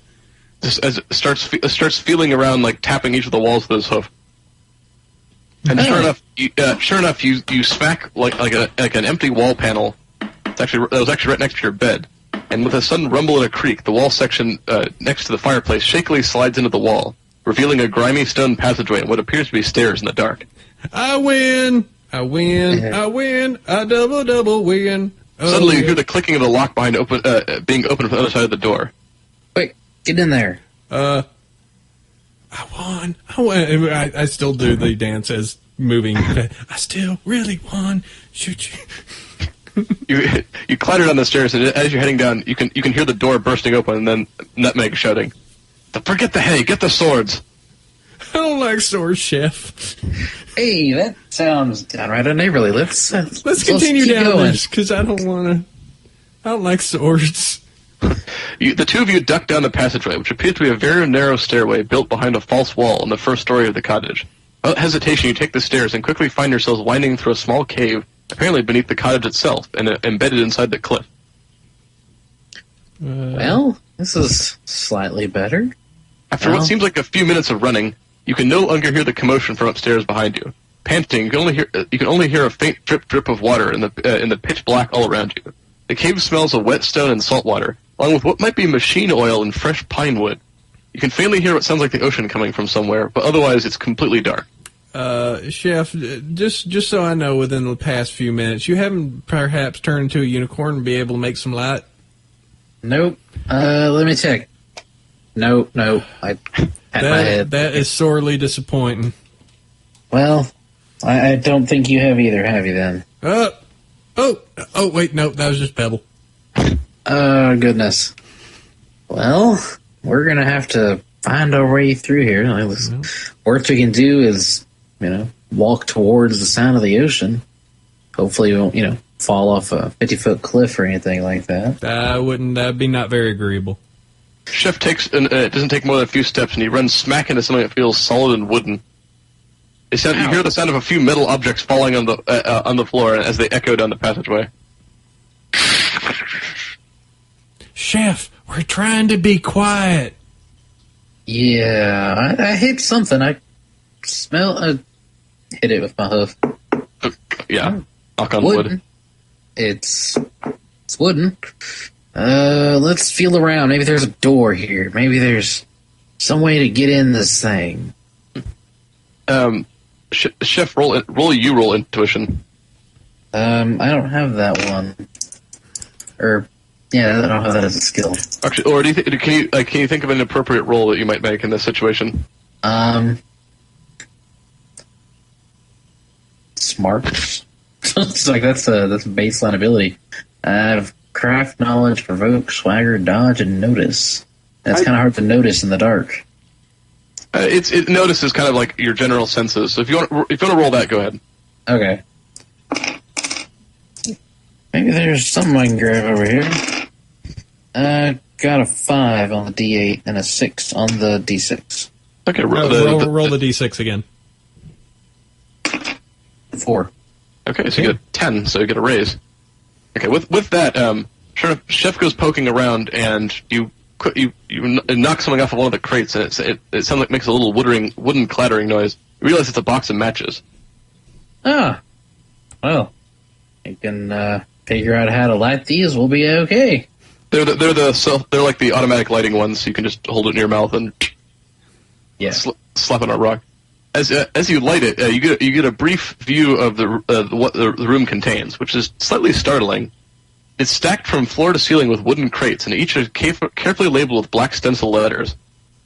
just as it starts feeling around, tapping each of the walls with his hoof. And sure enough, you smack like an empty wall panel. That was actually right next to your bed. And with a sudden rumble and a creak, the wall section next to the fireplace shakily slides into the wall, revealing a grimy stone passageway and what appears to be stairs in the dark. I win! I win! I double win! Oh, Suddenly, you hear the clicking of the lock being opened from the other side of the door. Wait, get in there. I won. I still do the dance as moving. I still really won. Shoot you. You clatter down the stairs, and as you're heading down, you can hear the door bursting open, and then Nutmeg shouting, "Forget the hay, get the swords." I don't like swords, Chef. Hey, that sounds downright unneighborly. Let's continue down this, because I don't like swords. The two of you duck down the passageway, which appears to be a very narrow stairway built behind a false wall in the first story of the cottage. Without hesitation, you take the stairs and quickly find yourselves winding through a small cave, apparently beneath the cottage itself, and embedded inside the cliff. Well, this is slightly better. After what seems like a few minutes of running, you can no longer hear the commotion from upstairs behind you. Panting, you can only hear a faint drip of water in the pitch black all around you. The cave smells of wet stone and salt water, along with what might be machine oil and fresh pine wood. You can faintly hear what sounds like the ocean coming from somewhere, but otherwise it's completely dark. Chef, just so I know, within the past few minutes, you haven't perhaps turned into a unicorn and be able to make some light? Nope. Let me check. No. I pat my head. That is sorely disappointing. Well, I don't think you have either, have you then? Oh, wait, no, that was just Pebble. Oh, goodness. Well, we're going to have to find our way through here. Worst we can do is, walk towards the sound of the ocean. Hopefully we won't, fall off a 50-foot cliff or anything like that. That'd be not very agreeable. Chef it doesn't take more than a few steps, and he runs smack into something that feels solid and wooden. You hear the sound of a few metal objects falling on the floor as they echo down the passageway. Chef, we're trying to be quiet. Yeah, I hit something. I hit it with my hoof. Yeah, knock on wooden. wood. It's wooden. Let's feel around. Maybe there's a door here. Maybe there's some way to get in this thing. Chef, roll intuition. I don't have that one. I don't have that as a skill. Actually, or can you think of an appropriate roll that you might make in this situation? Smart. It's like that's a baseline ability. I have craft, knowledge, provoke, swagger, dodge, and notice. That's kind of hard to notice in the dark. Notice is kind of like your general senses. So if you want to roll that, go ahead. Okay. Maybe there's something I can grab over here. Got a 5 on the D8 and a 6 on the D6. Okay, roll the D6 again. 4. Okay, so you get a 10, so you get a raise. Okay, with that, Chef goes poking around, and you knock something off of one of the crates, and it sounds like makes a little wooden clattering noise. You realize it's a box of matches. Ah, well, you can figure out how to light these. We'll be okay. They're like the automatic lighting ones. So you can just hold it in your mouth and slap it on a rock. As you light it, you get a brief view of what the room contains, which is slightly startling. It's stacked from floor to ceiling with wooden crates, and each is carefully labeled with black stencil letters.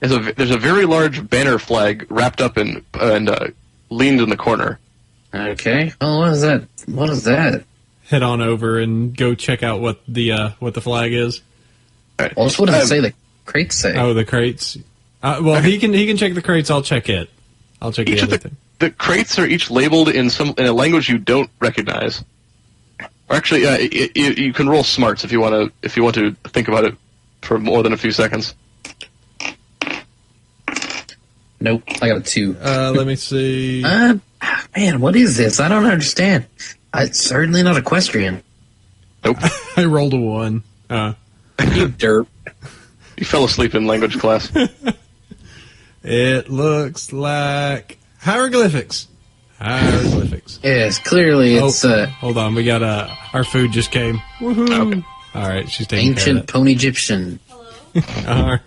There's a very large banner flag wrapped up and leaned in the corner. Okay. Oh, what is that? Head on over and go check out what the flag is. Right. Well, what does it say? The crates say. Oh, the crates. He can check the crates. I'll check it. I'll check the other thing. The crates are each labeled in a language you don't recognize. Or actually, you can roll smarts if you want to think about it for more than a few seconds. Nope, I got a 2. Let me see. Man, what is this? I don't understand. It's certainly not equestrian. Nope. I rolled a 1. You derp. You fell asleep in language class. It looks like hieroglyphics. Hieroglyphics. Yes, clearly it's... hold on, we got our food just came. Woohoo! Okay. All right, she's taking Ancient care of Pony Egyptian. All right.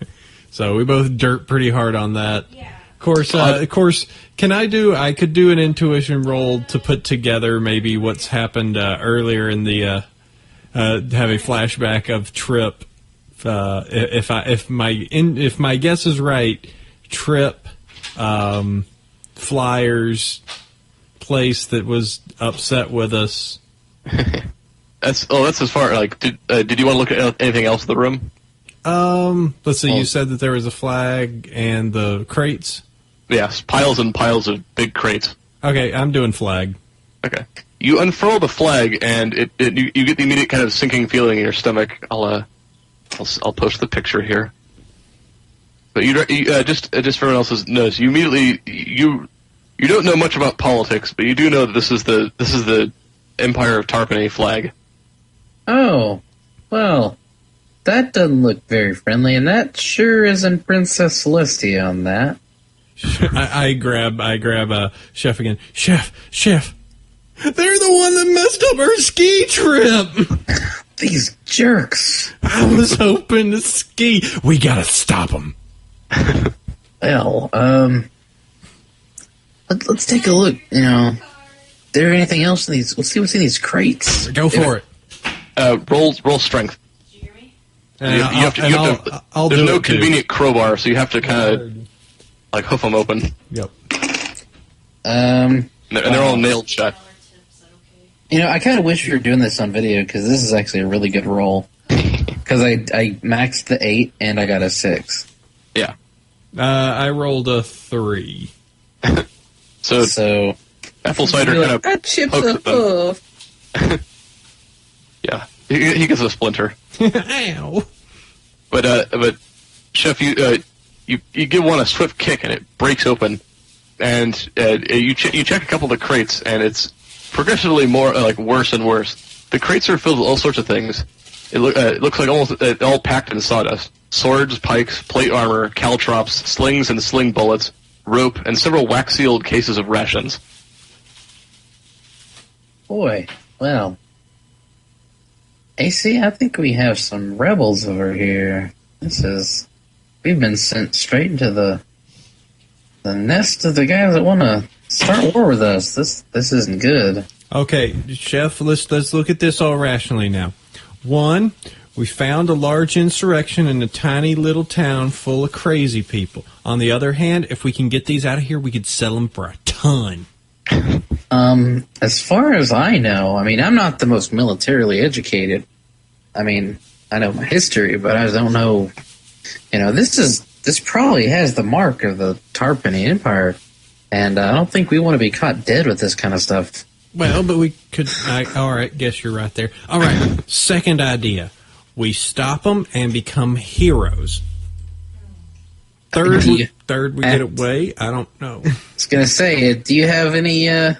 So we both derp pretty hard on that. Yeah. Of course, I could do an intuition roll to put together maybe what's happened earlier in the have a flashback of Trip. If my guess is right, Trip, Flyers, place that was upset with us. That's as far. Like, did you want to look at anything else in the room? Let's see. You said that there was a flag and the crates. Yes, piles and piles of big crates. Okay, I'm doing flag. Okay, you unfurl the flag, and you get the immediate kind of sinking feeling in your stomach. I'll post the picture here. But you just for everyone else's notes, you immediately you don't know much about politics, but you do know that this is the Empire of Tarpany flag. Oh, well, that doesn't look very friendly, and that sure isn't Princess Celestia on that. I grab Chef again. Chef, they're the one that messed up our ski trip. These jerks. I was hoping to ski. We gotta stop them. Well, let's take a look. Is there anything else in these? Let's see what's in these crates. Go for it. Roll strength. Did you hear me? I'll there's do no it too. convenient crowbar, so you have to kind of like hoof them open. Yep. And they're all nailed shut. You know, I kind of wish we were doing this on video because this is actually a really good roll. Because I maxed the 8 and I got a 6. Yeah. I rolled a 3. So apple cider kind of pokes at them. Yeah, he gets a splinter. Ow! But Chef, you give one a swift kick and it breaks open, and you check a couple of the crates and it's progressively more worse and worse. The crates are filled with all sorts of things. It looks like almost all packed in sawdust: swords, pikes, plate armor, caltrops, slings and sling bullets, rope, and several wax-sealed cases of rations. Boy, well, AC, I think we have some rebels over here. We've been sent straight into the nest of the guys that want to start war with us. This isn't good. Okay, Chef, let's look at this all rationally now. 1, we found a large insurrection in a tiny little town full of crazy people. On the other hand, if we can get these out of here, we could sell them for a ton. As far as I know, I mean, I'm not the most militarily educated. I mean, I know my history, but I don't know. You know, this probably has the mark of the Tarpany Empire, and I don't think we want to be caught dead with this kind of stuff. Well, but we could. All right, guess you're right there. All right, second idea: we stop them and become heroes. Third, we get away. I don't know. I was gonna say, do you have any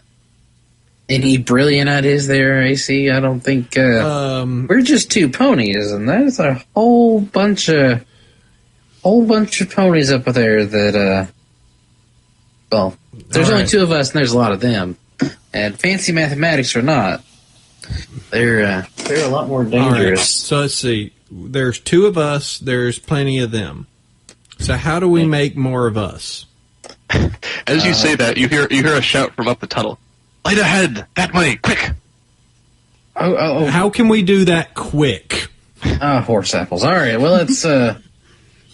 brilliant ideas there, AC? I don't think we're just 2 ponies, and that's a whole bunch of ponies up there. That well, there's only 2 of us, and there's a lot of them. And fancy mathematics or not, they're a lot more dangerous. Right, so let's see. There's 2 of us. There's plenty of them. So how do we make more of us? As you say that, you hear a shout from up the tunnel. Light ahead! That way! Quick! Oh. How can we do that quick? Horse apples. All right, well, let's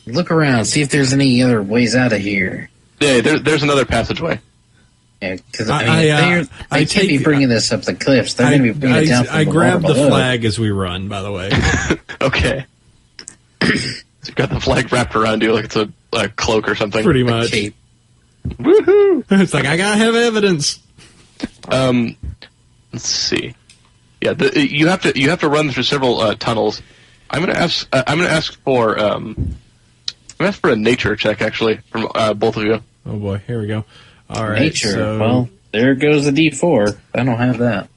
look around, see if there's any other ways out of here. Yeah, there's another passageway. Yeah, because they can't be bringing this up the cliffs. They're going to be bringing it down from I grab the below. flag as we run, by the way. Okay. So you've got the flag wrapped around you like it's a cloak or something. Pretty much. Cape. Woohoo! It's like, I gotta have evidence. Let's see. Yeah, you have to run through several tunnels. I'm gonna ask for a nature check actually from both of you. Oh boy, here we go. All right, Nature. so, well, there goes the D4. I don't have that.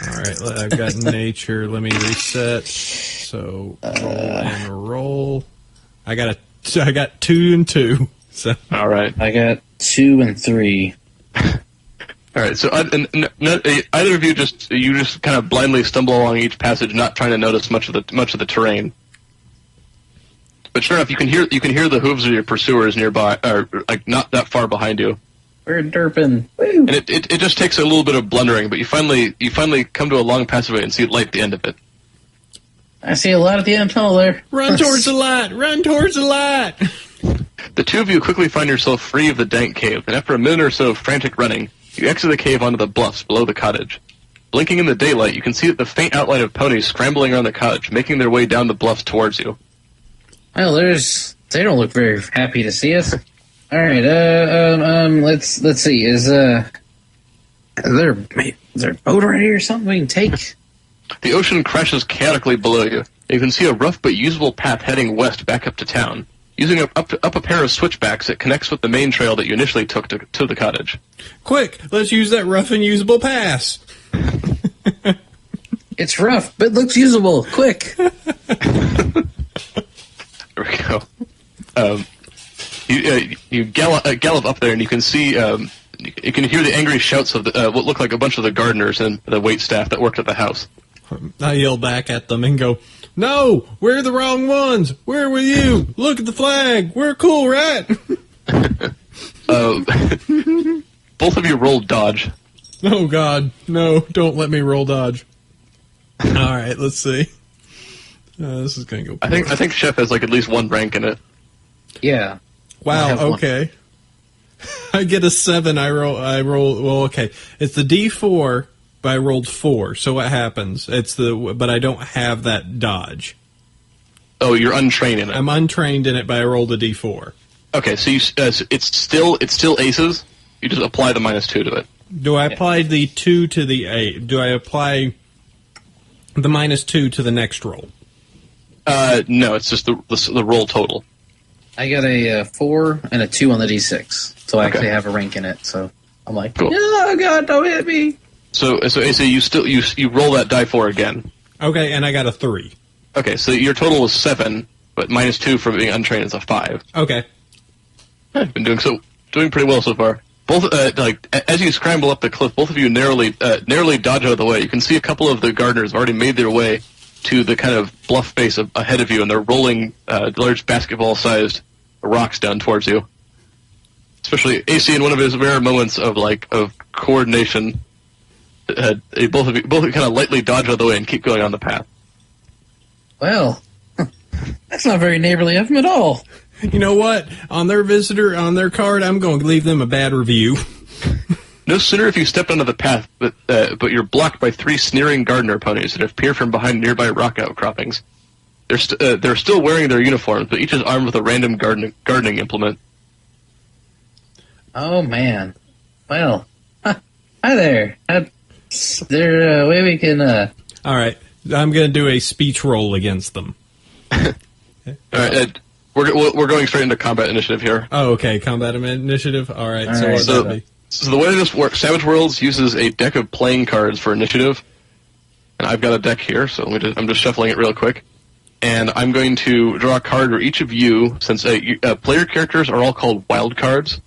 All right, I've got nature. Let me reset. So roll. I got 2 and 2. So all right, I got 2 and 3. All right, so either of you just kind of blindly stumble along each passage, not trying to notice much of the terrain. But sure enough, you can hear the hooves of your pursuers nearby, or like not that far behind you. We're derping. Woo. And it just takes a little bit of blundering, but you finally come to a long passageway and see light at the end of it. I see a lot at the end of the tunnel there. run towards the light. Run towards the light. The 2 of you quickly find yourself free of the dank cave, and after a minute or so of frantic running, you exit the cave onto the bluffs below the cottage. Blinking in the daylight, you can see the faint outline of ponies scrambling around the cottage, making their way down the bluffs towards you. Well, they don't look very happy to see us. All right, let's see. Is there a boat right here or something we can take? The ocean crashes chaotically below you. You can see a rough but usable path heading west back up to town. Using up a pair of switchbacks, it connects with the main trail that you initially took to the cottage. Quick, let's use that rough and usable pass. It's rough, but looks usable. Quick. There we go. You gallop up there, and you can see you can hear the angry shouts of what look like a bunch of the gardeners and the wait staff that worked at the house. I yell back at them and go, "No, we're the wrong ones. We're with you. Look at the flag. We're cool, right?" Both of you rolled dodge. Oh God, no! Don't let me roll dodge. All right, let's see. This is going to go. I think Chef has like at least one rank in it. Yeah. Wow. Okay. I get a 7. I roll. Well, okay. It's the D4, but I rolled 4. So what happens? But I don't have that dodge. Oh, you're untrained in it. I'm untrained in it, but I rolled a D4. Okay, so it's still aces. You just apply the -2 to it. Do I apply the 2 to the 8? Do I apply the -2 to the next roll? No, it's just the roll total. I got a 4 and a 2 on the D6, so I actually have a rank in it. So I'm like, cool. Oh God, don't hit me! So Asa, you roll that die 4 again. Okay, and I got a 3. Okay, so your total is 7, but -2 for being untrained is a 5. Okay. I've been doing pretty well so far. Both as you scramble up the cliff, both of you narrowly dodge out of the way. You can see a couple of the gardeners have already made their way to the kind of bluff face ahead of you, and they're rolling large basketball-sized rocks down towards you. Especially AC in one of his rare moments of coordination. Both of you kind of lightly dodge out of the way and keep going on the path. Well, that's not very neighborly of him at all. You know what? On their card, I'm going to leave them a bad review. No sooner have you stepped onto the path, but you're blocked by 3 sneering gardener ponies that appear from behind nearby rock outcroppings. They're still wearing their uniforms, but each is armed with a random gardening implement. Oh man! Well, hi there. Is there a way we can? All right, I'm going to do a speech roll against them. All right, we're going straight into combat initiative here. Oh, okay, combat initiative. All right, So the way this works, Savage Worlds uses a deck of playing cards for initiative, and I've got a deck here, so I'm just shuffling it real quick, and I'm going to draw a card for each of you, since player characters are all called wild cards.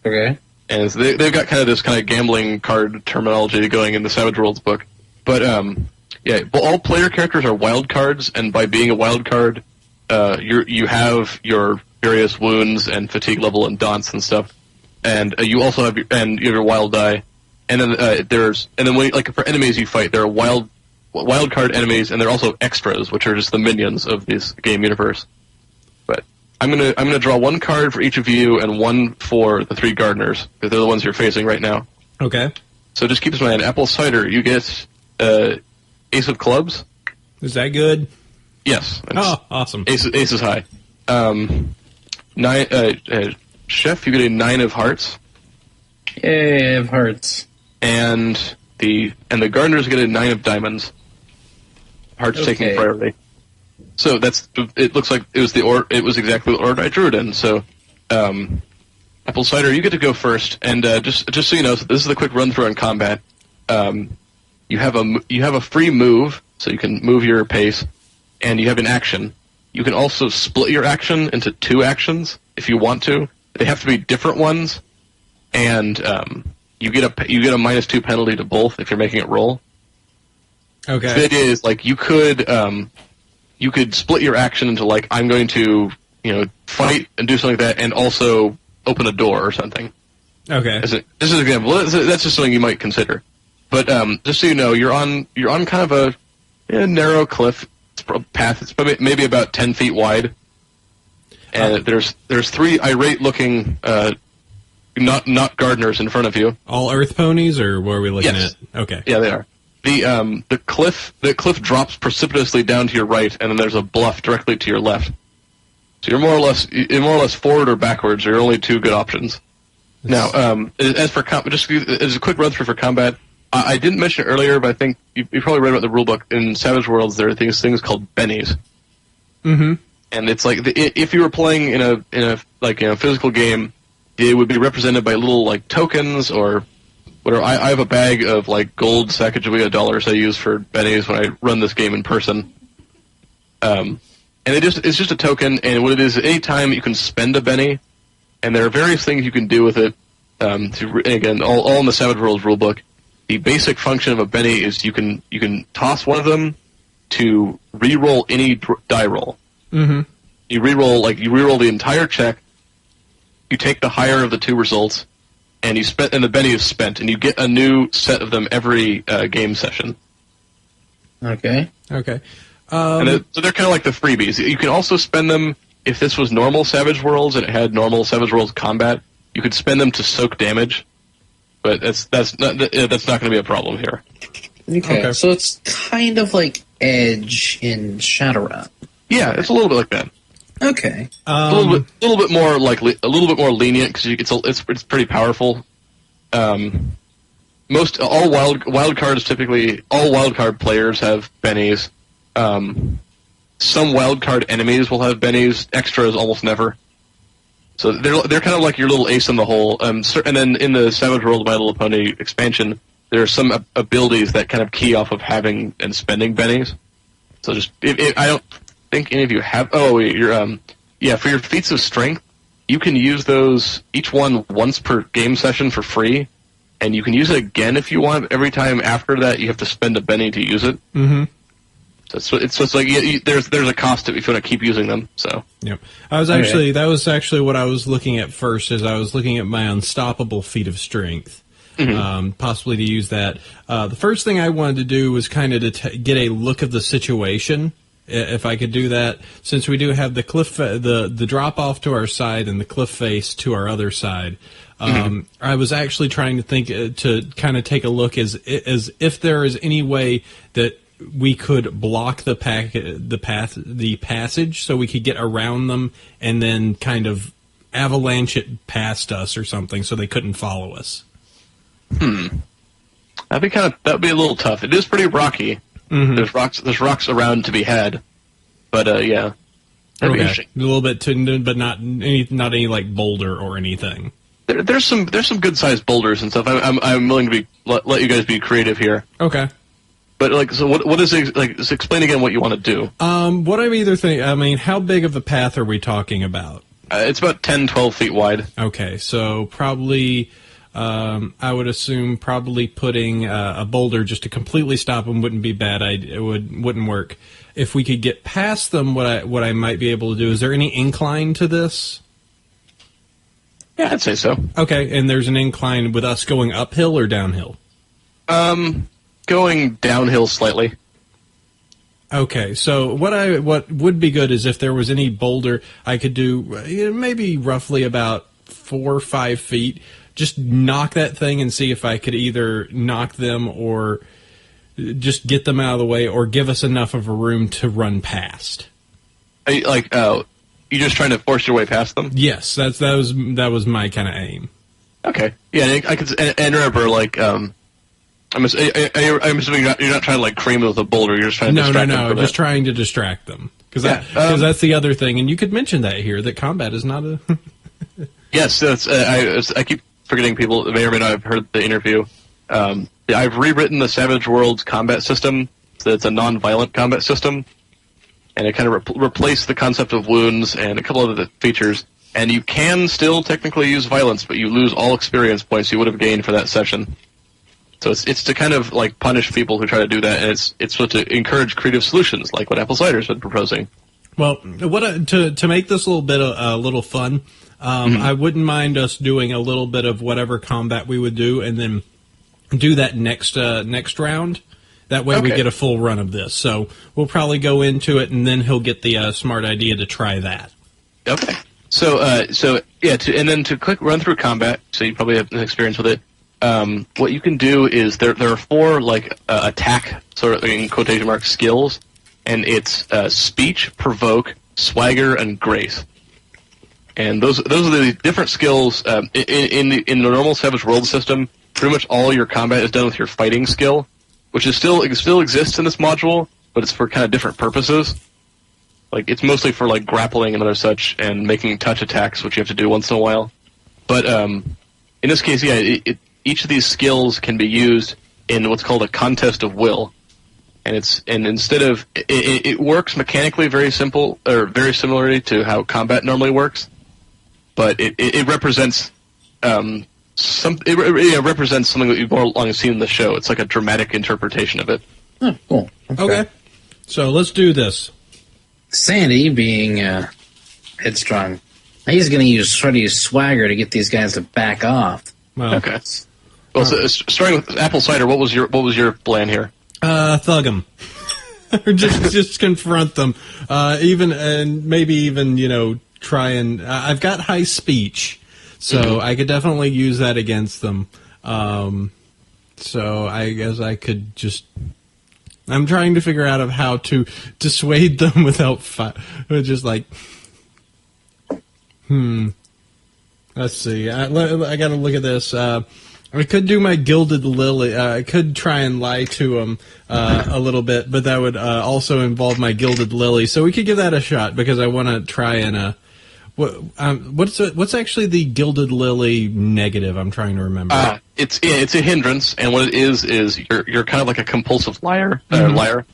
Okay. And so they've got kind of this kind of gambling card terminology going in the Savage Worlds book, but all player characters are wild cards, and by being a wild card, you have your various wounds and fatigue level and daunts and stuff. And you also have your wild die, and then for enemies you fight, there are wild card enemies, and there are also extras, which are just the minions of this game universe. But I'm gonna draw 1 card for each of you and 1 for the 3 gardeners, because they're the ones you're facing right now. Okay. So just keep in mind, Apple Cider, you get Ace of Clubs. Is that good? Yes. Oh, awesome. Ace is high. 9. Chef, you get a 9 of hearts. Yay, of hearts. And the gardeners get a 9 of diamonds. Hearts taking priority. So it looks like it was exactly the order I drew it in. So, Apple Cider, you get to go first. And just so you know, so this is a quick run through on combat. You have a free move, so you can move your pace, and you have an action. You can also split your action into 2 actions if you want to. They have to be different ones, and you get a -2 penalty to both if you're making it roll. Okay. The idea is you could split your action into I'm going to fight and do something like that, and also open a door or something. Okay. This is an example. That's just something you might consider. But just so you know, you're on kind of a narrow cliff path. It's probably maybe about 10 feet wide. And there's 3 irate-looking, not gardeners in front of you. All earth ponies, or what are we looking Yes. at? Okay. Yeah, they are. The cliff drops precipitously down to your right, and then there's a bluff directly to your left. So you're more or less forward or backwards. There are only 2 good options. Now, as for just as a quick run through for combat, I didn't mention it earlier, but I think you probably read about the rulebook. In Savage Worlds, there are things called bennies. Mm-hmm. And it's if you were playing in a physical game, they would be represented by little tokens or whatever. I have a bag of gold Sacagawea dollars I use for bennies when I run this game in person. And it's just a token, and what it is, any time you can spend a benny, and there are various things you can do with it. Again, all in the Savage Worlds rulebook. The basic function of a benny is you can toss one of them to re-roll any die roll. Mm-hmm. You re-roll the entire check. You take the higher of the 2 results, and the benny is spent, and you get a new set of them every game session. Okay. Okay. So they're kind of like the freebies. You can also spend them if this was normal Savage Worlds and it had normal Savage Worlds combat. You could spend them to soak damage, but that's not going to be a problem here. Okay, so it's kind of like Edge in Shadowrun. Yeah, it's a little bit like that. Okay, a little bit more lenient because it's pretty powerful. All wild cards typically all wild card players have bennies. Some wild card enemies will have bennies. Extras almost never. So they're kind of like your little ace in the hole. And then in the Savage World My Little Pony expansion, there are some abilities that kind of key off of having and spending bennies. So just I don't think any of you have. Oh, you're for your feats of strength, you can use those each one once per game session for free, and you can use it again if you want. Every time after that, you have to spend a benny to use it. Mm-hmm. So it's like there's a cost to it if you want to keep using them. So yep, that was actually what I was looking at first. As I was looking at my unstoppable feat of strength, possibly to use that. The first thing I wanted to do was kind of to get a look of the situation. If I could do that, since we do have the cliff, the drop off to our side and the cliff face to our other side. I was actually trying to think to kind of take a look as if there is any way that we could block the passage so we could get around them and then kind of avalanche it past us or something so they couldn't follow us. That'd be a little tough. It is pretty rocky. Mm-hmm. There's rocks around to be had, but yeah, that'd be interesting. A little bit, but not any like boulder or anything. There's some good sized boulders and stuff. I'm willing to let you guys be creative here. Okay. But so what is it like? Just explain again what you want to do. What I'm either thinking. I mean, how big of a path are we talking about? It's about 10, 12 feet wide. Okay, so probably. I would assume probably putting a boulder just to completely stop them wouldn't be bad. It wouldn't work. If we could get past them, what I might be able to do. Is there any incline to this? Yeah, I'd say so. Okay, and there's an incline with us going uphill or downhill? Going downhill slightly. Okay, so what would be good is if there was any boulder I could do, maybe roughly about 4 or 5 feet. Just knock that thing and see if I could either knock them or just get them out of the way or give us enough of a room to run past. You just trying to force your way past them? Yes, that was my kind of aim. Okay, yeah, I could. And remember, like, I'm assuming you're not trying to like cream them with a boulder. You're just trying to distract them. No, just trying to distract them because that's the other thing. And you could mention that here that combat is not a. Yes, I keep forgetting people may or may not have heard the interview. I've rewritten the Savage Worlds combat system so it's a non-violent combat system, and it kind of replaced the concept of wounds and a couple of other features. And you can still technically use violence, but you lose all experience points you would have gained for that session. So it's to kind of like punish people who try to do that, and it's supposed to encourage creative solutions, like what Apple Cider's been proposing. Well, to make this a little bit a little fun. I wouldn't mind us doing a little bit of whatever combat we would do, and then do that next round. That way we get a full run of this. So we'll probably go into it, and then he'll get the smart idea to try that. Okay. So yeah, and then to quick run through combat, so you probably have experience with it. What you can do is there are 4 like attack sort of in quotation marks skills, and it's speech, provoke, swagger, and grace. And those are the different skills in the normal Savage World system. Pretty much all your combat is done with your fighting skill, which is still exists in this module, but it's for kind of different purposes. Like it's mostly for like grappling and other such, and making touch attacks, which you have to do once in a while. But in this case, yeah, each of these skills can be used in what's called a contest of will, and instead of it works mechanically very simple or very similarly to how combat normally works. But it represents it represents something that you've more long seen in the show. It's like a dramatic interpretation of it. Oh, cool. Okay. So let's do this. Sandy, being headstrong, he's going to try to use swagger to get these guys to back off. Well, okay. Well, so, starting with Apple Cider, what was your plan here? Thug him. or just confront them, maybe even try and. I've got high speech, so I could definitely use that against them. So I guess I could just. I'm trying to figure out of how to dissuade them without just like. Let's see. I got to look at this. I could do my Gilded Lily. I could try and lie to them a little bit, but that would also involve my Gilded Lily. So we could give that a shot because I want to try and. What's actually the Gilded Lily negative? I'm trying to remember. It's a hindrance, and what it is you're kind of like a compulsive liar. Liar.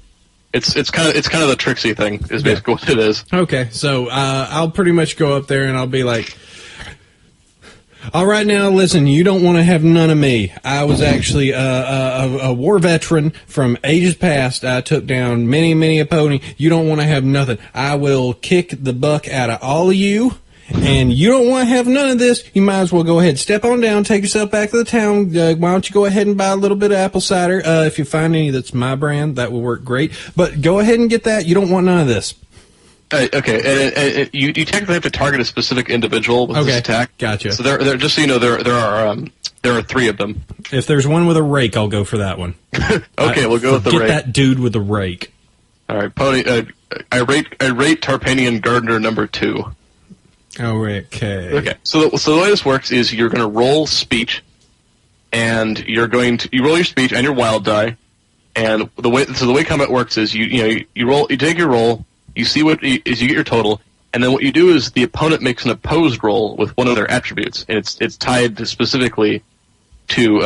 It's kind of the tricksy thing. Is basically what it is. Okay, so I'll pretty much go up there and I'll be like. All right, now listen. You don't want to have none of me. I was actually a war veteran from ages past. I took down many a pony. You don't want to have nothing. I will kick the buck out of all of you, and you don't want to have none of this. You might as well go ahead, step on down, take yourself back to the town. Why don't you go ahead and buy a little bit of apple cider? If you find any that's my brand, that will work great. But go ahead and get that. You don't want none of this. Okay, and you technically have to target a specific individual with this attack. Gotcha. So there, just so you know, there are 3 of them. If there's one with a rake, I'll go for that one. Okay, we'll go with the rake. Get that dude with the rake. All right, Pony. I rate Tarpanian Gardener number 2. Okay. Okay. So the way this works is you're going to roll speech, and you roll your speech and your wild die, and the way combat works is you take your roll. You see you get your total, and then what you do is the opponent makes an opposed roll with one of their attributes, and it's tied specifically to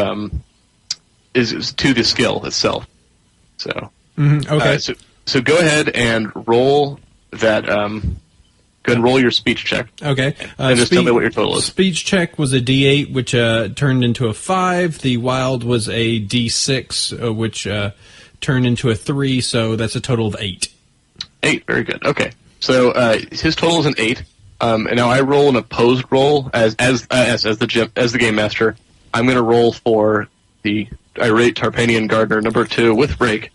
the skill itself. So okay. So go ahead and roll that. Go ahead and roll your speech check. Okay. And just tell me what your total is. Speech check was a D8, which turned into a 5. The wild was a D6, which turned into a 3. So that's a total of 8. 8, very good. Okay, so his total is an 8, and now I roll an opposed roll as the game master. I'm going to roll for the irate Tarpanian Gardener number 2 with rake,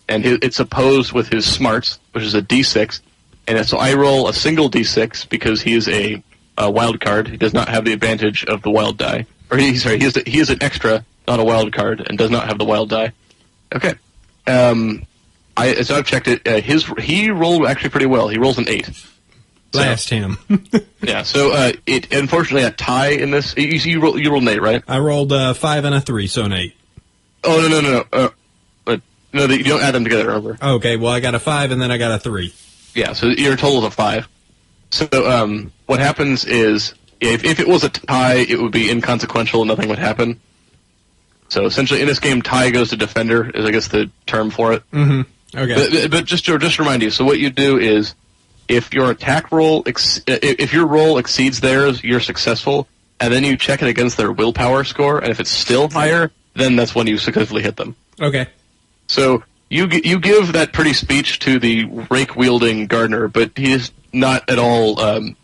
and it's opposed with his smarts, which is a D6, and so I roll a single D6 because he is a wild card. He does not have the advantage of the wild die, or he is an extra, not a wild card, and does not have the wild die. Okay. So I've checked it. He rolled actually pretty well. He rolls an 8. Blast him. Yeah. So it unfortunately a tie in this. You rolled an 8, right? I rolled a 5 and a 3, so an 8. Oh no. No, you don't add them together. Remember? Okay. Well, I got a 5 and then I got a 3. Yeah. So your total is a 5. So what happens is if it was a tie, it would be inconsequential and nothing would happen. So essentially, in this game, tie goes to defender is I guess the term for it. Mm-hmm. Okay. But just to remind you, so what you do is, if your attack roll, if your roll exceeds theirs, you're successful, and then you check it against their willpower score, and if it's still higher, then that's when you successfully hit them. Okay. So you give that pretty speech to the rake wielding gardener, but he's not at all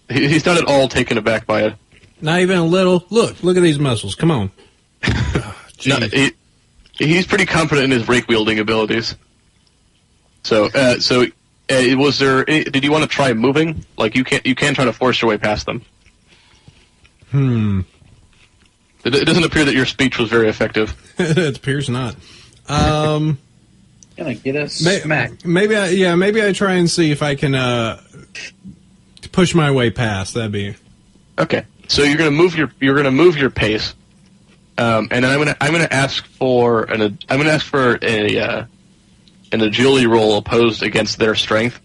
he's not at all taken aback by it. Not even a little. Look at these muscles. Come on. No, he's pretty confident in his rake wielding abilities. So, was there? Did you want to try moving? Like you can try to force your way past them. It doesn't appear that your speech was very effective. It appears not. Gonna get us smacked. Maybe I try and see if I can push my way past. That'd be okay. So you're gonna move your pace, and then I'm gonna ask for an agility roll opposed against their strength,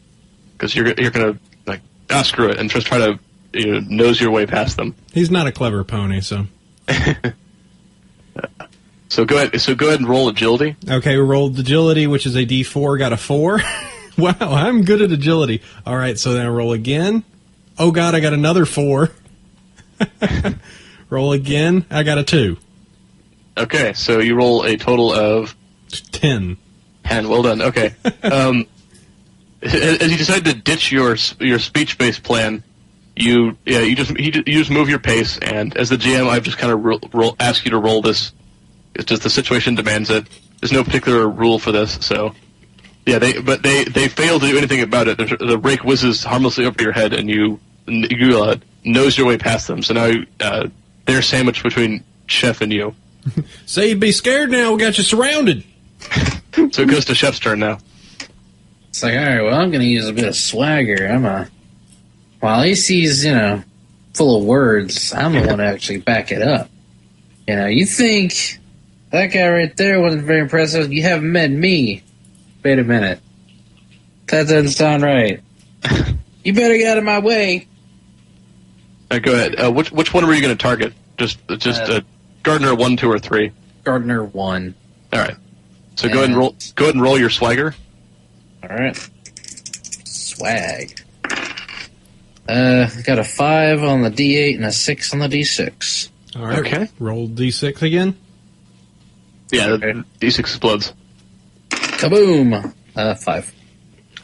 because you're gonna like screw it and just try to nose your way past them. He's not a clever pony, so. So go ahead and roll agility. Okay, we rolled agility, which is a D4. Got a 4. Wow, I'm good at agility. All right, so then I roll again. Oh God, I got another 4. Roll again. I got a 2. Okay, so you roll a total of 10. 10. Well done. Okay. As you decide to ditch your speech-based plan, you just move your pace, and as the GM, I've just kind of ask you to roll this. It's just the situation demands it. There's no particular rule for this, so Yeah, they fail to do anything about it. The rake whizzes harmlessly over your head, and you nose your way past them. So now they're sandwiched between Chef and you. Say you'd be scared now. We got you surrounded. So it goes to Chef's turn now. It's like, all right, well, I'm going to use a bit of swagger. While at least he's, full of words, I'm the one to actually back it up. You think that guy right there wasn't very impressive? You haven't met me. Wait a minute. That doesn't sound right. You better get out of my way. Go ahead. Which one were you going to target? Just Gardener 1, 2, or 3. Gardener 1. All right. So go ahead and roll your swagger. All right. Swag. Got a 5 on the D8 and a 6 on the D6. All right. Okay. Roll D6 again. Yeah, the D6 explodes. Kaboom! 5.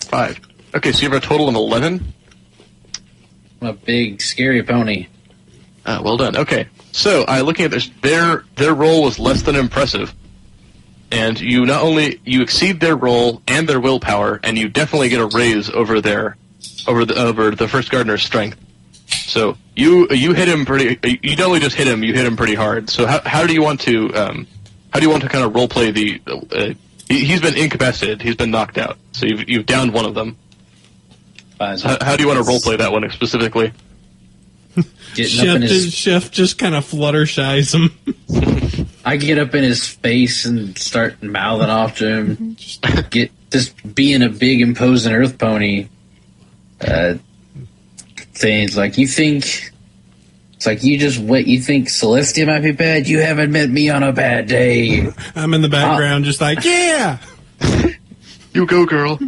5. Okay, so you have a total of 11. I'm a big, scary pony. Well done. Okay, so looking at this, their roll was less than impressive, and you not only exceed their roll and their willpower, and you definitely get a raise over the first gardener's strength. So you hit him pretty. You don't only just hit him; you hit him pretty hard. So how do you want to kind of role play the? He's been incapacitated. He's been knocked out. So you've downed one of them. How do you want to role play that one specifically? Chef just kind of fluttershies him. I get up in his face and start mouthing off to him. Just being a big imposing earth pony. Things like you think. It's like you just what you think Celestia might be bad. You haven't met me on a bad day. I'm in the background, just like yeah. You go, girl.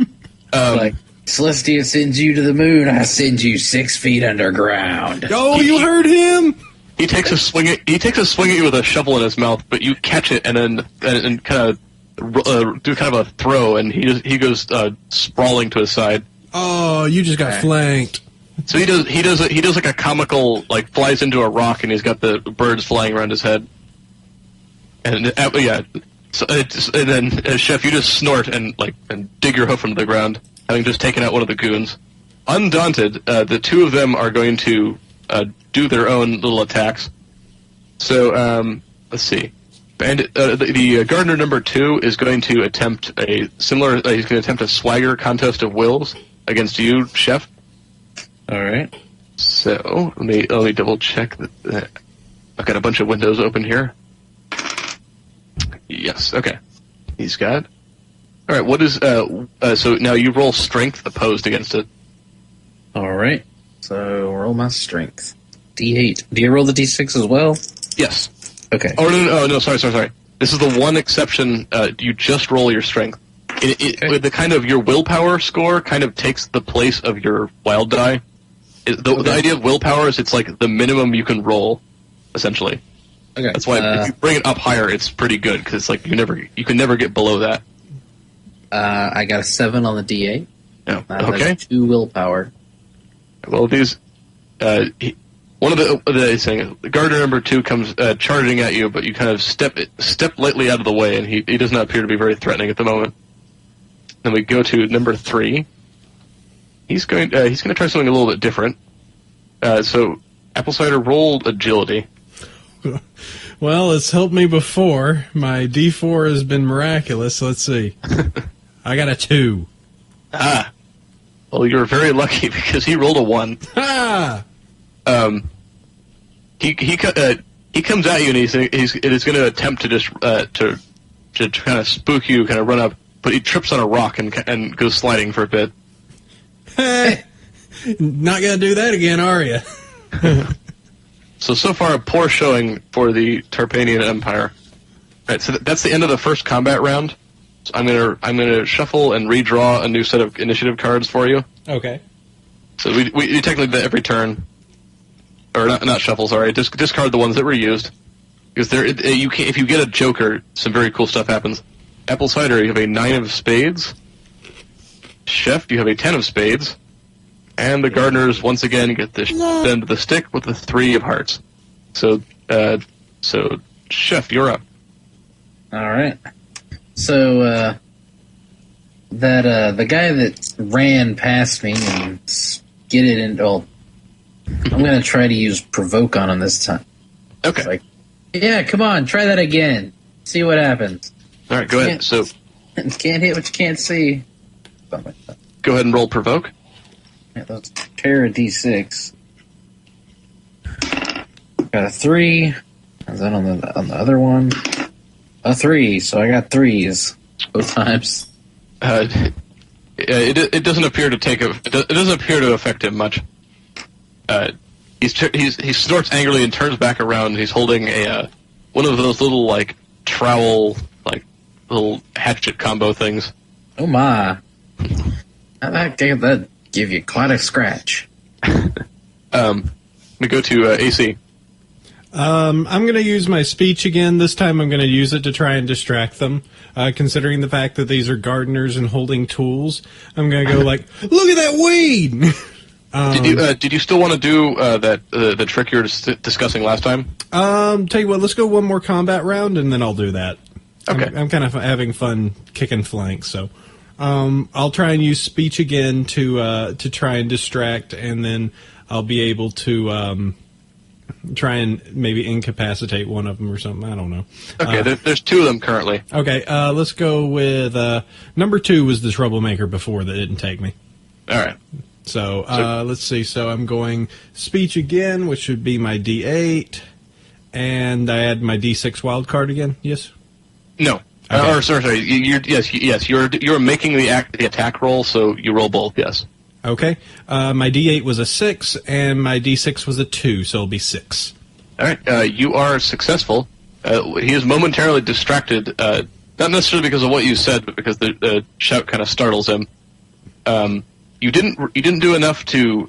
Like Celestia sends you to the moon. I send you 6 feet underground. Oh, you heard him. He takes a swing at you with a shovel in his mouth, but you catch it and then kind of do kind of a throw, and he goes sprawling to his side. Oh, you just got flanked. So he does like a comical, like flies into a rock, and he's got the birds flying around his head. And yeah, so and then Chef, you just snort and dig your hoof into the ground, having just taken out one of the goons. Undaunted, the two of them are going to do their own little attacks. So let's see. And the gardener number 2 is going to attempt a similar. He's going to attempt a swagger contest of wills against you, Chef. All right. So let me double check that. I've got a bunch of windows open here. Yes. Okay. He's got. All right. What is so now you roll strength opposed against it. All right. So roll my strength. D8. Do you roll the D6 as well? Yes. Okay. Oh no. Sorry. This is the one exception. You just roll your strength. Okay. The kind of your willpower score kind of takes the place of your wild die. The idea of willpower is it's like the minimum you can roll, essentially. Okay. That's why if you bring it up higher, it's pretty good because it's like you can never get below that. I got a 7 on the D8. Oh, okay. 2 willpower. Well, these one of the saying gardener number 2 comes charging at you, but you kind of step lightly out of the way, and he does not appear to be very threatening at the moment. Then we go to number 3. He's going to try something a little bit different. So, Apple Cider rolled agility. Well, it's helped me before. My D4 has been miraculous. Let's see. I got a 2. Well, you're very lucky because he rolled a 1. Ha! He comes at you and he's going to attempt to just to kind of spook you, kind of run up, but he trips on a rock and goes sliding for a bit. Hey, not gonna do that again, are you? So far, a poor showing for the Tarpanian Empire. All right, so that's the end of the first combat round. So I'm gonna shuffle and redraw a new set of initiative cards for you. Okay. So we technically do that every turn, or not shuffle. Sorry, discard the ones that were used because if you get a Joker, some very cool stuff happens. Apple Cider, you have a 9 of spades. Chef, you have a 10 of spades. And the gardeners, once again, get the end of the stick with the 3 of hearts. So Chef, you're up. All right. So, that the guy that ran past me and get it in. Oh, I'm going to try to use provoke on him this time. Okay. It's like, yeah, come on, try that again. See what happens. All right, go ahead. So can't hit what you can't see. go ahead and roll provoke. Yeah, let's pair a d6. Got a 3. Is that on the other one? A 3. So I got 3s both times. It doesn't appear to it doesn't appear to affect him much. He snorts angrily and turns back around. He's holding one of those little like trowel little hatchet combo things. Oh my! That give you quite a scratch. We go to AC. I'm going to use my speech again. This time I'm going to use it to try and distract them. Considering the fact that these are gardeners and holding tools, I'm going to go like, look at that weed! Did you still want to do the trick you were discussing last time? Tell you what, let's go one more combat round, and then I'll do that. Okay. I'm kind of having fun kicking flanks, so I'll try and use speech again to try and distract, and then I'll be able to try and maybe incapacitate one of them or something. I don't know. Okay, there's 2 of them currently. Okay, let's go with number 2 was the troublemaker before that didn't take me. All right. So let's see. So I'm going speech again, which would be my D8, and I add my D6 wild card again. Yes. No. Okay. Sorry. Yes. You're making the attack roll, so you roll both. Yes. Okay. My D8 was a 6, and my D6 was a 2, so it'll be 6. All right. You are successful. He is momentarily distracted, not necessarily because of what you said, but because the shout kind of startles him. You didn't do enough to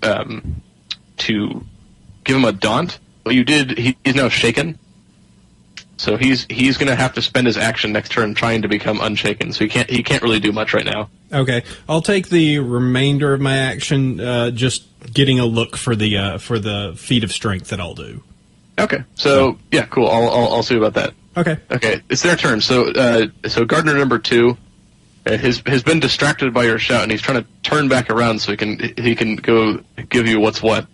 give him a daunt. What you did, he's now shaken. So he's going to have to spend his action next turn trying to become unshaken. So he can't really do much right now. Okay, I'll take the remainder of my action, just getting a look for the feat of strength that I'll do. Okay, so yeah, cool. I'll see about that. Okay, it's their turn. So gardener number 2 has been distracted by your shout, and he's trying to turn back around so he can go give you what's what.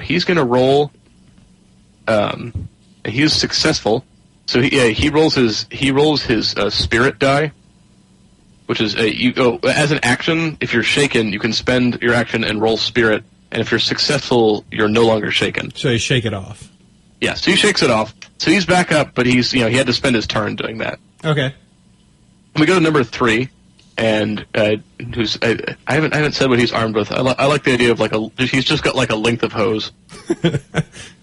He's going to roll. He's successful. So he rolls his spirit die, which is as an action. If you're shaken, you can spend your action and roll spirit, and if you're successful, you're no longer shaken. So you shake it off. Yeah, so he shakes it off. So he's back up, but he had to spend his turn doing that. Okay. We go to number 3, and I haven't said what he's armed with. I like the idea of he's just got like a length of hose.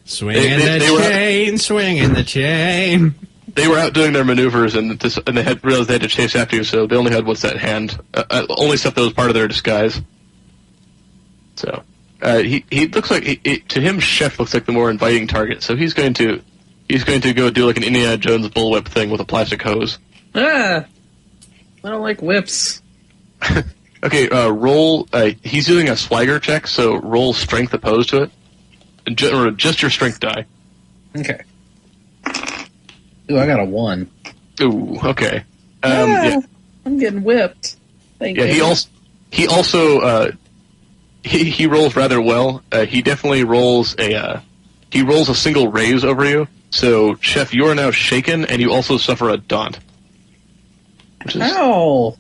Swinging the chain. They were out doing their maneuvers, and they had realized they had to chase after you, so they only had what's that hand, only stuff that was part of their disguise. So he looks like to him, Chef looks like the more inviting target. So he's going to go do like an Indiana Jones bullwhip thing with a plastic hose. I don't like whips. Okay, roll. He's doing a swagger check, so roll strength opposed to it. Or just your strength die. Okay. Ooh, I got a 1. Ooh, okay. Yeah. I'm getting whipped. Thank you. He also he rolls rather well. He definitely rolls a single raise over you. So, Chef, you are now shaken, and you also suffer a daunt. Ow!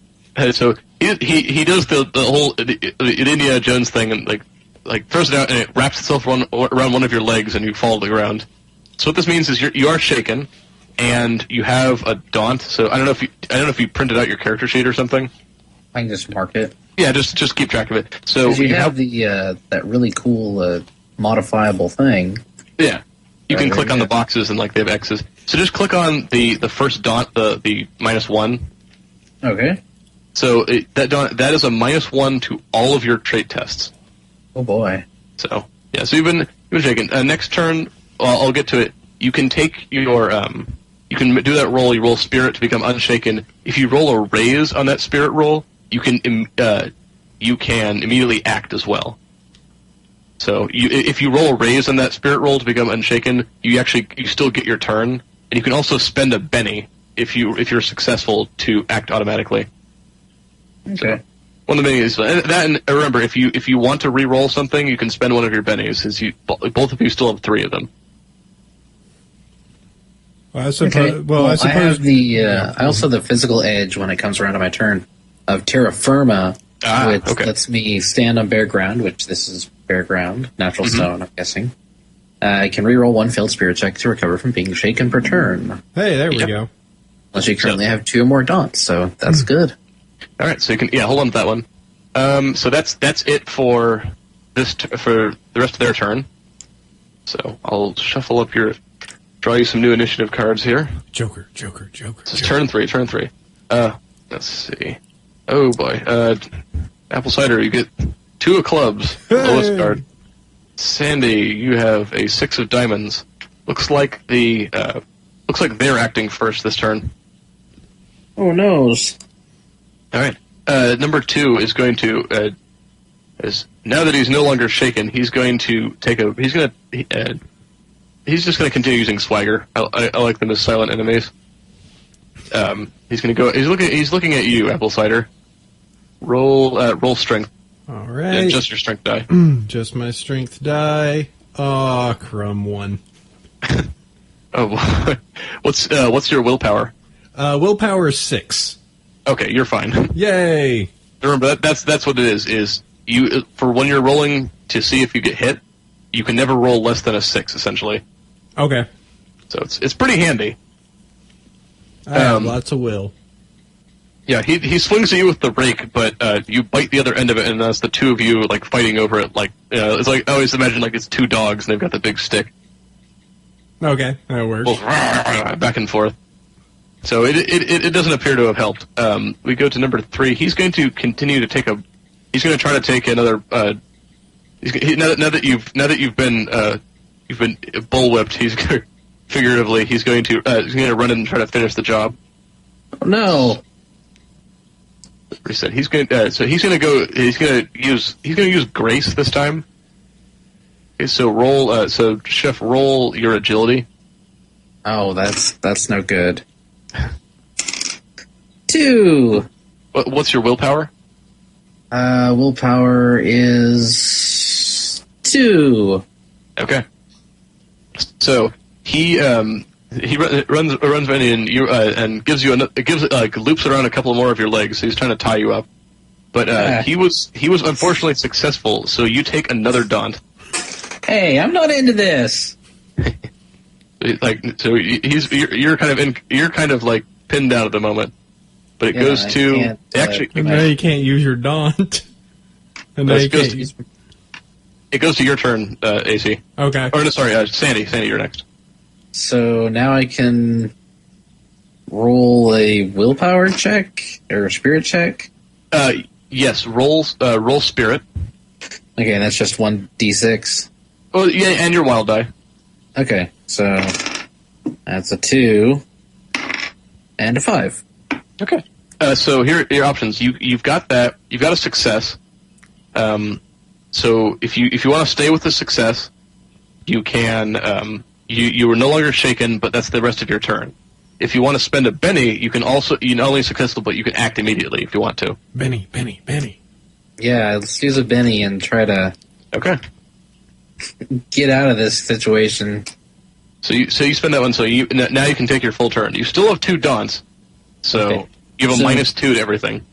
So he does the whole Indiana Jones thing, and like throws it out, and it wraps itself around one of your legs, and you fall to the ground. So what this means is you are shaken, and you have a daunt. So I don't know if you printed out your character sheet or something. I can just mark it. Yeah, just keep track of it. So you have the that really cool modifiable thing. Yeah, you can click on the boxes and they have X's. So just click on the first daunt, the -1. Okay. So that is a -1 to all of your trait tests. Oh boy. So yeah, so you've been shaken. Next turn, I'll get to it. You can take your you can do that roll. You roll spirit to become unshaken. If you roll a raise on that spirit roll, you can immediately act as well. So if you roll a raise on that spirit roll to become unshaken, you still get your turn, and you can also spend a Benny if you're successful to act automatically. Okay. One of the minis, and remember, if you want to re-roll something, you can spend one of your bennies, since both of you still have 3 of them. Well, I suppose. Okay. Well, I suppose. I have I also have the physical edge when it comes around to my turn of terra firma, which lets me stand on bare ground, which this is bare ground, natural stone, I'm guessing. I can re-roll 1 failed spirit check to recover from being shaken per turn. Hey, there we go. Unless you currently have 2 or more daunts, so that's good. All right, so you can hold on to that one. So that's it for for the rest of their turn. So I'll shuffle up draw you some new initiative cards here. Joker. This is turn 3. Let's see. Oh boy, apple cider. You get 2 of clubs. Hey. Lowest card. Sandy, you have a 6 of diamonds. Looks like they're acting first this turn. Oh noes. All right. Number 2 is going to, now that he's no longer shaken, he's going to he's just going to continue using swagger. I like them as silent enemies. He's going to go. He's looking at you, apple cider. Roll strength. All right. Just your strength die. Just my strength die. Oh, crumb 1. Oh, what's your willpower? Willpower is 6. Okay, you're fine. Yay! Remember that's what it is. Is you for when you're rolling to see if you get hit, you can never roll less than a 6 essentially. Okay. So it's pretty handy. I have lots of will. Yeah, he swings at you with the rake, but you bite the other end of it, and that's the 2 of you like fighting over it. Like it's like I always imagine like it's 2 dogs and they've got the big stick. Okay, that works. Well, back and forth. So it doesn't appear to have helped. We go to number 3. He's going to continue to take he's going to try to take another. Now that you've been bullwhipped, figuratively, he's going to run in and try to finish the job. Oh, no. He said he's going. He's going to use grace this time. Okay, so roll. So Chef, roll your agility. Oh, that's no good. 2. What's your willpower? Willpower is 2. Okay. So he runs in and gives you loops around a couple more of your legs. So he's trying to tie you up, but he was unfortunately successful. So you take another daunt. Hey, I'm not into this. You're kind of like pinned down at the moment, but it goes to now you can't use your daunt. And now you can't use. It goes to your turn, AC. Okay. Or no, sorry, Sandy. Sandy, you're next. So now I can roll a willpower check or a spirit check. Yes, roll spirit. Okay, that's just 1d6. Oh yeah, and your wild die. Okay, so that's a 2 and a 5. Okay. So here are your options. You've got that. You've got a success. So if you want to stay with the success, you can. You were no longer shaken, but that's the rest of your turn. If you want to spend a Benny, you can also. You not only successful, but you can act immediately if you want to. Benny. Yeah, let's use a Benny and try to. Okay. Get out of this situation. So you spend that one. So now you can take your full turn. You still have 2 daunts, so you have a -2 to everything.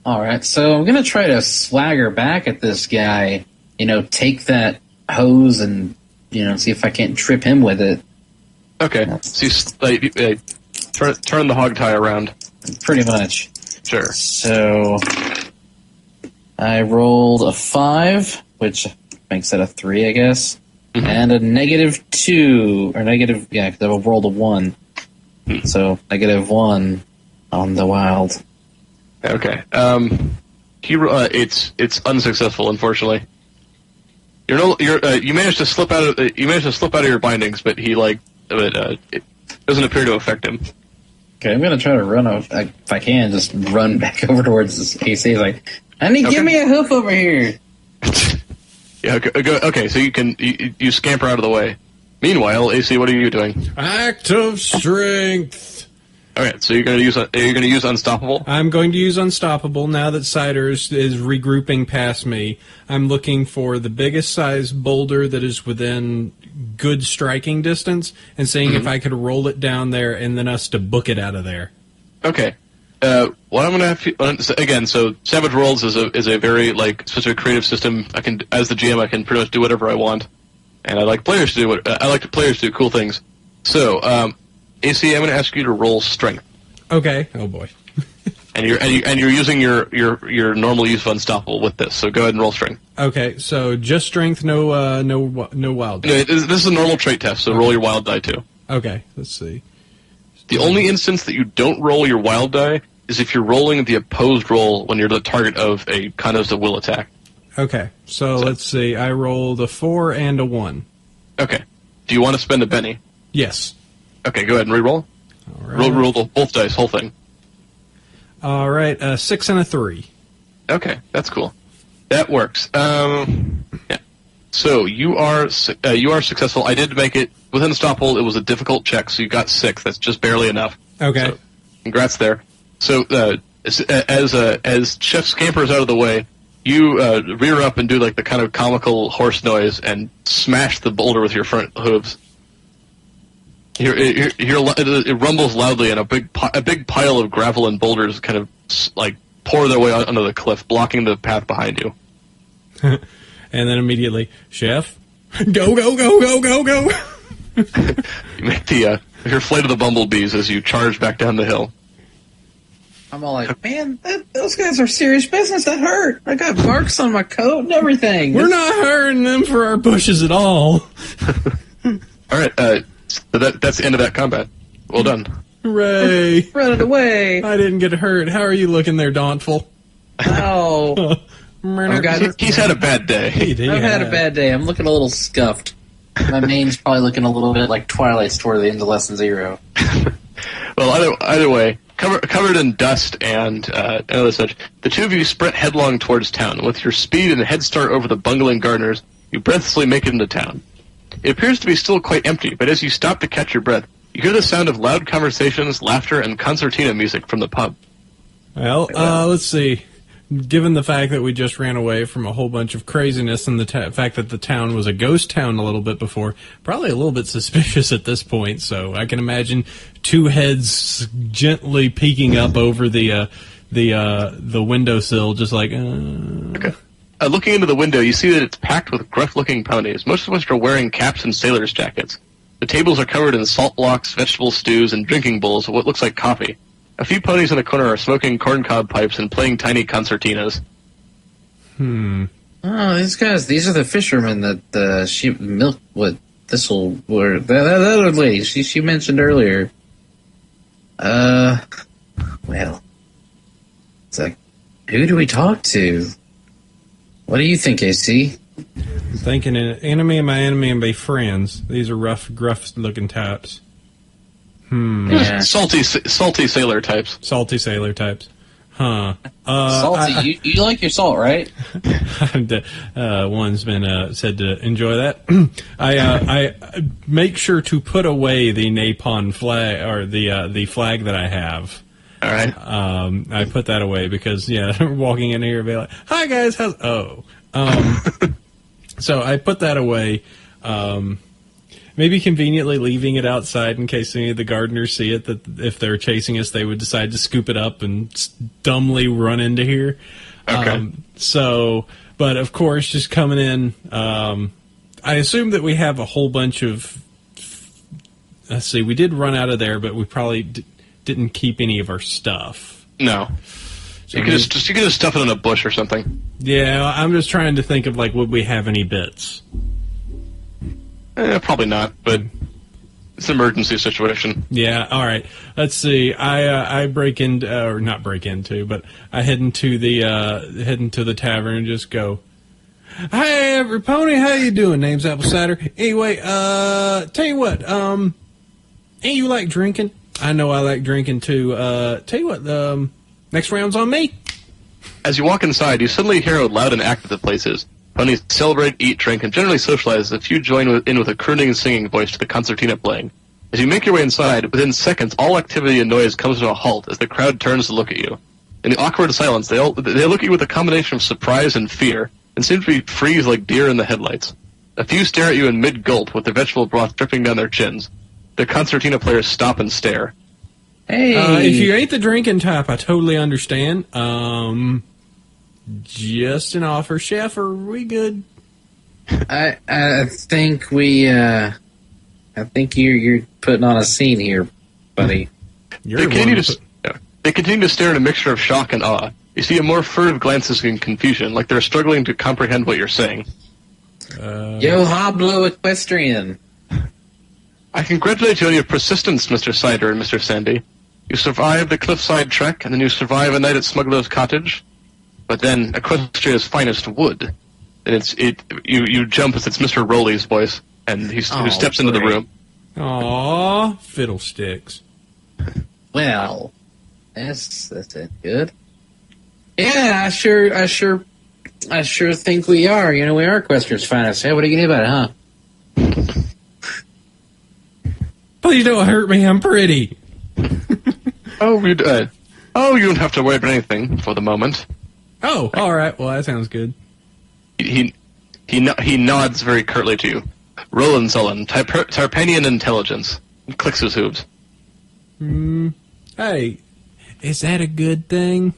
All right, so I'm gonna try to swagger back at this guy. Take that hose and see if I can't trip him with it. Okay. So you turn the hog tie around. Pretty much. Sure. So I rolled a 5, which makes that a 3, I guess. Mm-hmm. And a -2, or negative, yeah, because I rolled a 1. Mm-hmm. So -1 on the wild. Okay. It's unsuccessful, unfortunately. You managed to slip out of your bindings, but it doesn't appear to affect him. Okay, I'm gonna try to run if I can, just run back over towards this AC. Like, give me a hoof over here. Yeah. Okay. So you scamper out of the way. Meanwhile, AC, what are you doing? Act of strength. All right, so you're going to use Unstoppable? I'm going to use Unstoppable now that Cider is regrouping past me. I'm looking for the biggest size boulder that is within good striking distance and seeing if I could roll it down there and then us to book it out of there. Okay. What I'm going to have to, again, so Savage Worlds is a very specific creative system. I can, as the GM, I can pretty much do whatever I want, and I like players to do players to do cool things. So, AC, I'm going to ask you to roll Strength. Okay. Oh boy. and you're using your normal use of Unstoppable with this. So go ahead and roll Strength. Okay. So just Strength, no wild. No, this is a normal trait test. So roll your wild die too. Okay. Let's see. The only instance that you don't roll your wild die is if you're rolling the opposed roll when you're the target of a Condos that will attack. Okay, so let's see. I rolled a 4 and a 1. Okay. Do you want to spend a Benny? Yes. Okay, go ahead and re-roll. All right. Roll both dice, whole thing. All right, 6 and a 3. Okay, that's cool. That works. Yeah. So you are successful. I did make it with Unstoppable. It was a difficult check, so you got 6. That's just barely enough. Okay. So, congrats there. So as Chef scampers out of the way, you rear up and do the kind of comical horse noise and smash the boulder with your front hooves. It rumbles loudly, and a big pile of gravel and boulders kind of pour their way under the cliff, blocking the path behind you. And then immediately, Chef, go, go, go, go, go, go. You make your flight of the bumblebees as you charge back down the hill. I'm all like, man, those guys are serious business. That hurt. I got marks on my coat and everything. We're not hurting them for our bushes at all. All right, so that's the end of that combat. Well done. Hooray. Running away. I didn't get hurt. How are you looking there, Dauntful? Oh. He's had a bad day. I've had a bad day. I'm looking a little scuffed. My main's probably looking a little bit like Twilight's toward the end of Lesson 0. Well, either way, covered in dust and other such, the two of you sprint headlong towards town. With your speed and head start over the bungling gardeners, you breathlessly make it into town. It appears to be still quite empty, but as you stop to catch your breath, you hear the sound of loud conversations, laughter, and concertina music from the pub. Well, let's see. Given the fact that we just ran away from a whole bunch of craziness and the fact that the town was a ghost town a little bit before, probably a little bit suspicious at this point, so I can imagine two heads gently peeking up over the windowsill, just like... Okay. Looking into the window, you see that it's packed with gruff-looking ponies, most of which are wearing caps and sailors' jackets. The tables are covered in salt blocks, vegetable stews, and drinking bowls of what looks like coffee. A few ponies in the corner are smoking corncob pipes and playing tiny concertinas. Oh, these are the fishermen that the sheep milk. What this'll were that other lady she mentioned earlier. Well, it's like, who do we talk to? What do you think, AC? I'm thinking an enemy of my enemy and be friends. These are rough, gruff-looking types. Yeah. Salty sailor types. Salty sailor types. Huh. Salty. You like your salt, right? One's been said to enjoy that. I make sure to put away the napalm flag, or the flag that I have. All right. I put that away because, walking in here and be like, hi guys, so I put that away. Maybe conveniently leaving it outside in case any of the gardeners see it, that if they're chasing us, they would decide to scoop it up and dumbly run into here. Okay. But of course, just coming in, I assume that we have a whole bunch of, let's see, we did run out of there, but we probably didn't keep any of our stuff. No. So you could just stuff it in a bush or something. Yeah, I'm just trying to think of, would we have any bits? Probably not, but it's an emergency situation. Yeah, all right. Let's see. I break into, or not break into, but I head into the tavern and just go, "Hey, Pony, how you doing? Name's Apple Cider. Anyway, tell you what, ain't you like drinking? I know I like drinking too. Tell you what, next round's on me." As you walk inside, you suddenly hear how loud and active the place is. Ponies celebrate, eat, drink, and generally socialize as a few join in with a crooning and singing voice to the concertina playing. As you make your way inside, within seconds, all activity and noise comes to a halt as the crowd turns to look at you. In the awkward silence, they look at you with a combination of surprise and fear, and seem to be freeze like deer in the headlights. A few stare at you in mid-gulp with the vegetable broth dripping down their chins. The concertina players stop and stare. Hey! If you ain't the drinking type, I totally understand. Just an offer. Chef, are we good? I think I think you're putting on a scene here, buddy. They continue to stare in a mixture of shock and awe. You see a more furtive glances in confusion, like they're struggling to comprehend what you're saying. Yo hablo equestrian. I congratulate you on your persistence, Mr. Cider and Mr. Sandy. You survived the cliffside trek, and then you survive a night at Smuggler's Cottage. But then, Equestria's finest wood. And you jump as it's Mr. Rowley's voice, and who steps into the room. Aw, fiddlesticks. Well, that's it. Good. Yeah, I sure think we are. You know, we are Equestria's finest. Hey, what are you gonna do about it, huh? Please don't hurt me. I'm pretty. You don't have to worry about anything for the moment. Oh, all right. Well, that sounds good. He nods very curtly to you. Roland Sullen, Tarpanian intelligence. And clicks his hooves. Hey, is that a good thing?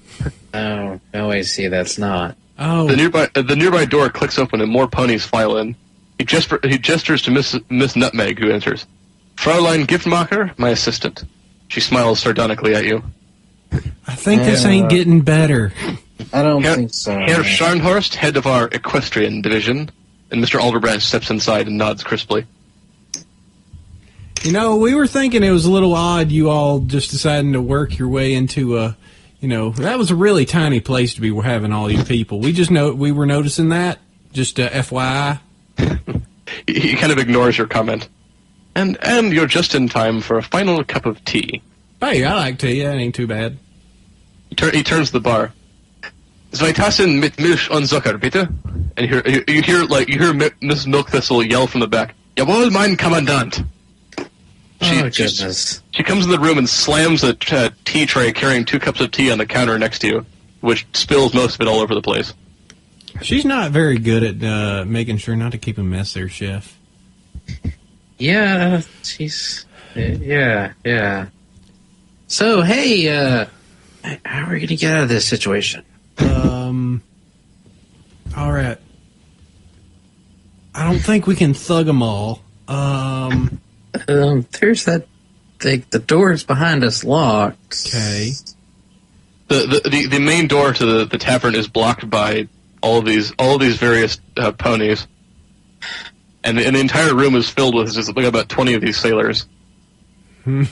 Oh, I see. That's not. Oh. The nearby door clicks open and more ponies file in. He gestures to Miss Nutmeg, who enters. Fraulein Giftmacher, my assistant. She smiles sardonically at you. I think this ain't getting better. I don't think so. Herr Scharnhorst, head of our equestrian division. And Mr. Alderbranch steps inside and nods crisply. You know, we were thinking it was a little odd you all just deciding to work your way into a, that was a really tiny place to be having all you people. We were noticing that, just FYI. He kind of ignores your comment. And you're just in time for a final cup of tea. Hey, I like tea. That ain't too bad. He turns to the bar. Zwei Tassen mit Milch und Zucker, bitte? And you hear Miss Milk Thistle yell from the back. Jawohl, mein Kommandant. Goodness. She comes in the room and slams a tea tray carrying 2 cups of tea on the counter next to you, which spills most of it all over the place. She's not very good at making sure not to keep a mess there, Chef. Yeah, she's... Yeah. So, hey, how are we going to get out of this situation? All right. I don't think we can thug them all. There's that... The door's behind us locked. Okay. The main door to the tavern is blocked by all of these various ponies. And the entire room is filled with just like about 20 of these sailors. You're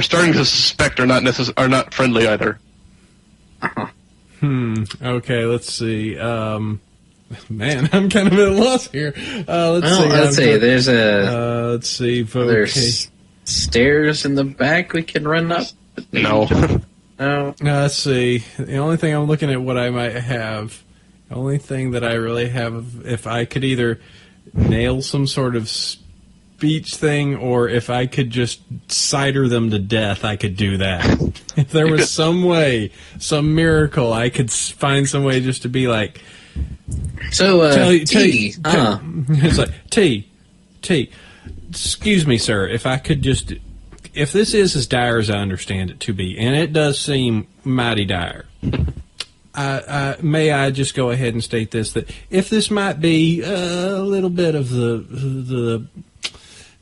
starting to suspect are not friendly either. Okay, let's see. Man, I'm kind of at a loss here. Let's see. There's let's see. There's stairs in the back we can run up. No. No. Let's see. The only thing I'm looking at what I might have. The only thing that I really have, if I could either nail some sort of speech thing, or if I could just cider them to death, I could do that. If there was some way, some miracle, I could find some way just to be like. So, tea. It's like tea. Excuse me, sir. If I could just, if this is as dire as I understand it to be, and it does seem mighty dire. May I just go ahead and state this, that if this might be a little bit of the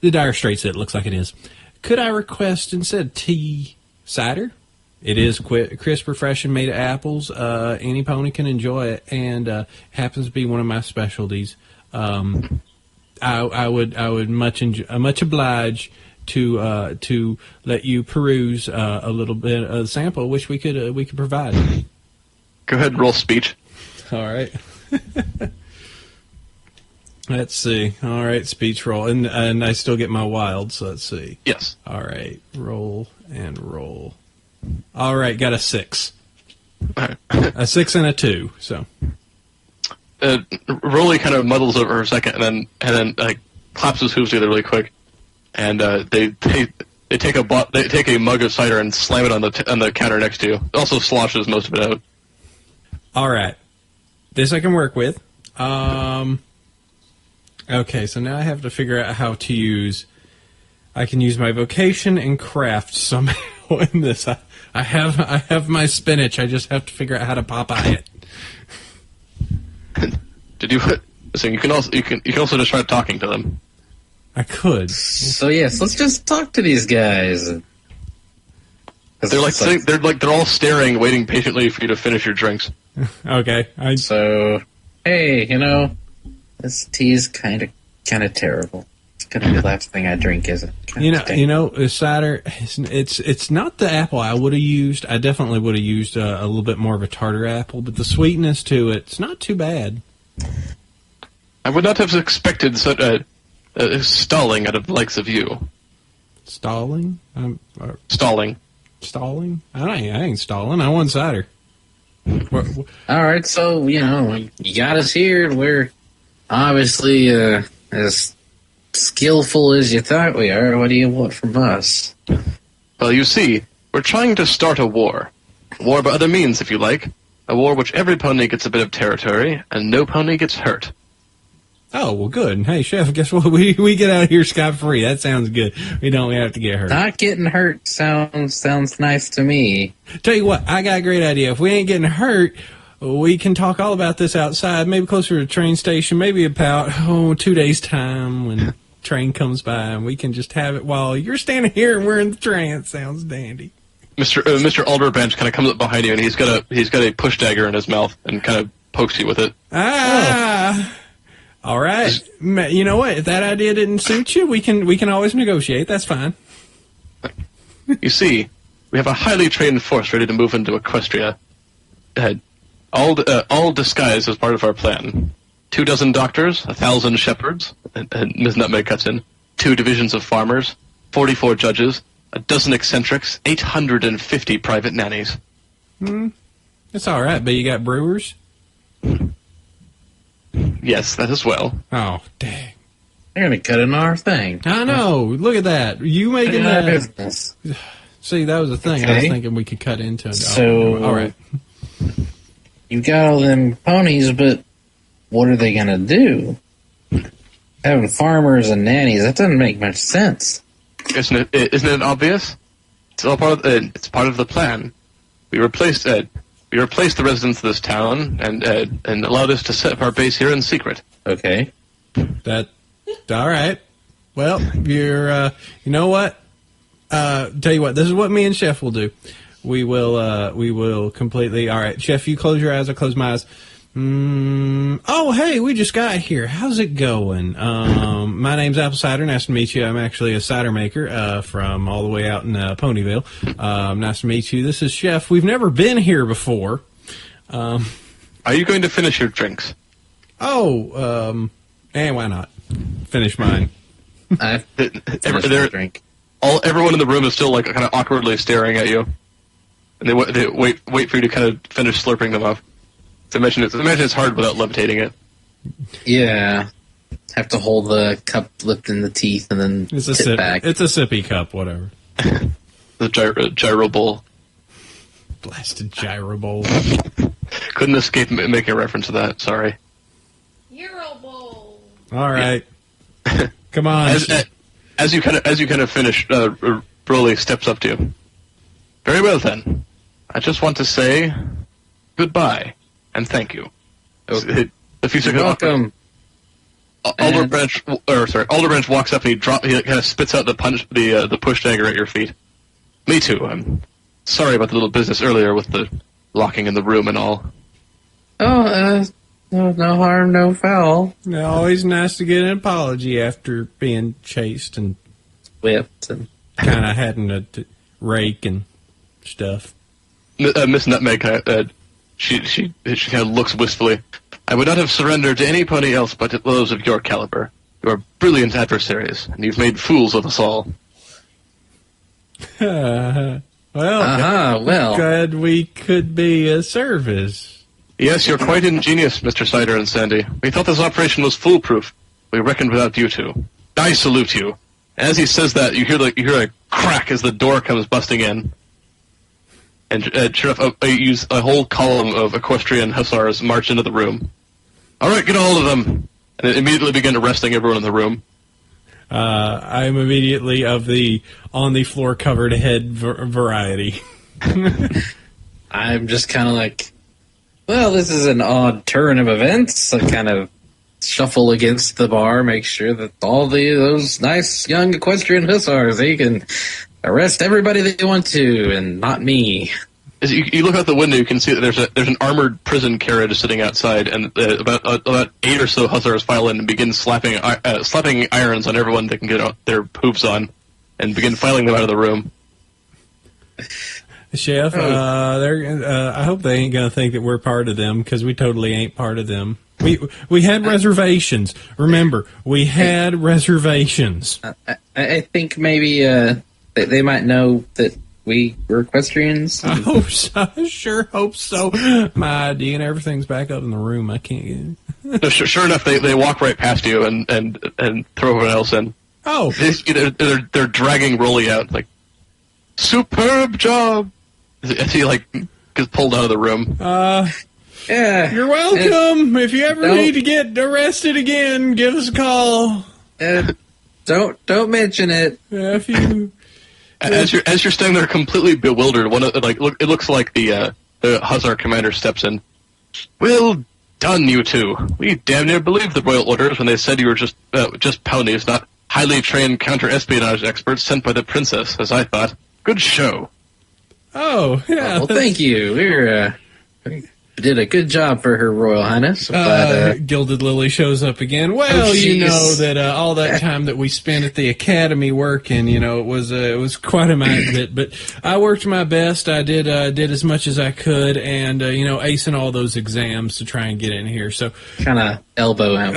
dire straits that it looks like it is, could I request instead of tea, cider? It is crisp, refreshing, made of apples. Any pony can enjoy it, and happens to be one of my specialties. I would much oblige to let you peruse a little bit of the sample, which we could provide. Go ahead and roll speech. All right. Let's see. All right, speech roll. And I still get my wild, so let's see. Yes. All right, roll and roll. All right, got a 6. A 6 and a 2, so. Rolly kind of muddles over for a second and then like claps his hooves together really quick. and they take a mug of cider and slam it on the counter next to you. It also sloshes most of it out. All right, this I can work with. Okay, so now I have to figure out how to use. I can use my vocation and craft somehow in this. I have my spinach. I just have to figure out how to Popeye it. Did you? So you can also just try talking to them. I could. So yes, let's just talk to these guys. They're all staring, waiting patiently for you to finish your drinks. Okay. So, hey, this tea is kind of terrible. It's gonna be the last thing I drink, is it? Cider. It's not the apple I would have used. I definitely would have used a little bit more of a tartar apple, but the sweetness to it's not too bad. I would not have expected such a stalling out of the likes of you. Stalling? Stalling. Stalling? I ain't stalling. I want cider. All right, so you got us here. We're obviously as skillful as you thought we are. What do you want from us? Well, you see, we're trying to start a war. A war by other means, if you like. A war which every pony gets a bit of territory, and no pony gets hurt. Oh, well, good. Hey, Chef, guess what? We get out of here scot-free. That sounds good. We don't have to get hurt. Not getting hurt sounds nice to me. Tell you what, I got a great idea. If we ain't getting hurt, we can talk all about this outside, maybe closer to the train station, maybe about 2 days' time when the train comes by, and we can just have it while you're standing here and we're in the train. It sounds dandy. Mr. Alderbench kind of comes up behind you, and he's got a push dagger in his mouth and kind of pokes you with it. Ah! Oh. All right. You know what? If that idea didn't suit you, we can always negotiate. That's fine. You see, we have a highly trained force ready to move into Equestria. All disguised as part of our plan. 24 doctors, 1,000 shepherds, and Ms. Nutmeg cuts in, 2 divisions of farmers, 44 judges, 12 eccentrics, 850 private nannies. That's all right, but you got brewers? Yes, that as well. Oh, dang. They're going to cut in our thing. I know. Look at that. You making that. Business. See, that was the thing. Okay. I was thinking we could cut into it. So, all right. You got all them ponies, but what are they going to do? Having farmers and nannies, that doesn't make much sense. Isn't it obvious? It's all part of the plan. We replaced the residents of this town and allowed us to set up our base here in secret. Okay. All right. Well, you're. You know what? Tell you what. This is what me and Chef will do. We will completely. All right, Chef. You close your eyes. I close my eyes. Oh, hey, we just got here. How's it going? My name's Apple Cider. Nice to meet you. I'm actually a cider maker from all the way out in Ponyville. Nice to meet you. This is Chef. We've never been here before. Are you going to finish your drinks? And why not? Finish mine. I've finished my drink. Everyone in the room is still like kind of awkwardly staring at you, and they wait for you to kind of finish slurping them up. So imagine it's hard without levitating it. Yeah. Have to hold the cup lipped in the teeth and then tip back. It's a sippy cup, whatever. The gyro bowl. Blasted gyro bowl. Couldn't escape making a reference to that. Sorry. Euro bowl. All right. Yeah. Come on. As you kind of finish, Broly steps up to you. Very well then. I just want to say goodbye. And thank you. Okay. You're welcome. Alderbranch walks up and he kind of spits out the push dagger at your feet. Me too. I'm sorry about the little business earlier with the locking in the room and all. Oh, no harm, no foul. Always nice to get an apology after being chased and whipped and kind of having to rake and stuff. Miss Nutmeg She kind of looks wistfully. I would not have surrendered to any pony else but to those of your caliber. You are brilliant adversaries, and you've made fools of us all. Well, glad we could be of service. Yes, you're quite ingenious, Mr. Cider and Sandy. We thought this operation was foolproof. We reckoned without you two. I salute you. As he says that, you hear a crack as the door comes busting in. And sure enough, a whole column of equestrian hussars march into the room. All right, get a hold of them. And immediately begin arresting everyone in the room. I'm immediately of the on the floor covered head variety. I'm just kind of like, well, this is an odd turn of events. I kind of shuffle against the bar, make sure that all those nice young equestrian hussars, they can arrest everybody they want to, and not me. As you look out the window, you can see that there's an armored prison carriage sitting outside, and about 8 or so hussars file in and begin slapping irons on everyone they can get their hooves on, and begin filing them out of the room. Chef, I hope they ain't gonna think that we're part of them, because we totally ain't part of them. We had reservations. Remember, we had reservations. I think maybe they might know that we were equestrians. I hope so. I sure hope so. My ID and everything's back up in the room. I can't get No, sure enough, they walk right past you and throw everyone else in. Oh, they're dragging Rolly out like, superb job. As he gets pulled out of the room. Yeah, you're welcome. If you ever need to get arrested again, give us a call. Don't mention it. If you. As you're standing there completely bewildered, it looks like the Hussar commander steps in. Well done, you two. We damn near believed the royal orders when they said you were just ponies, not highly trained counter-espionage experts sent by the princess, as I thought. Good show. Oh, yeah. Well, thank you. We did a good job for Her Royal Highness. Gilded Lily shows up again. Well, you know that all that time that we spent at the academy working, it was quite a bit. But I worked my best. I did as much as I could, and acing all those exams to try and get in here. So kind of elbow him.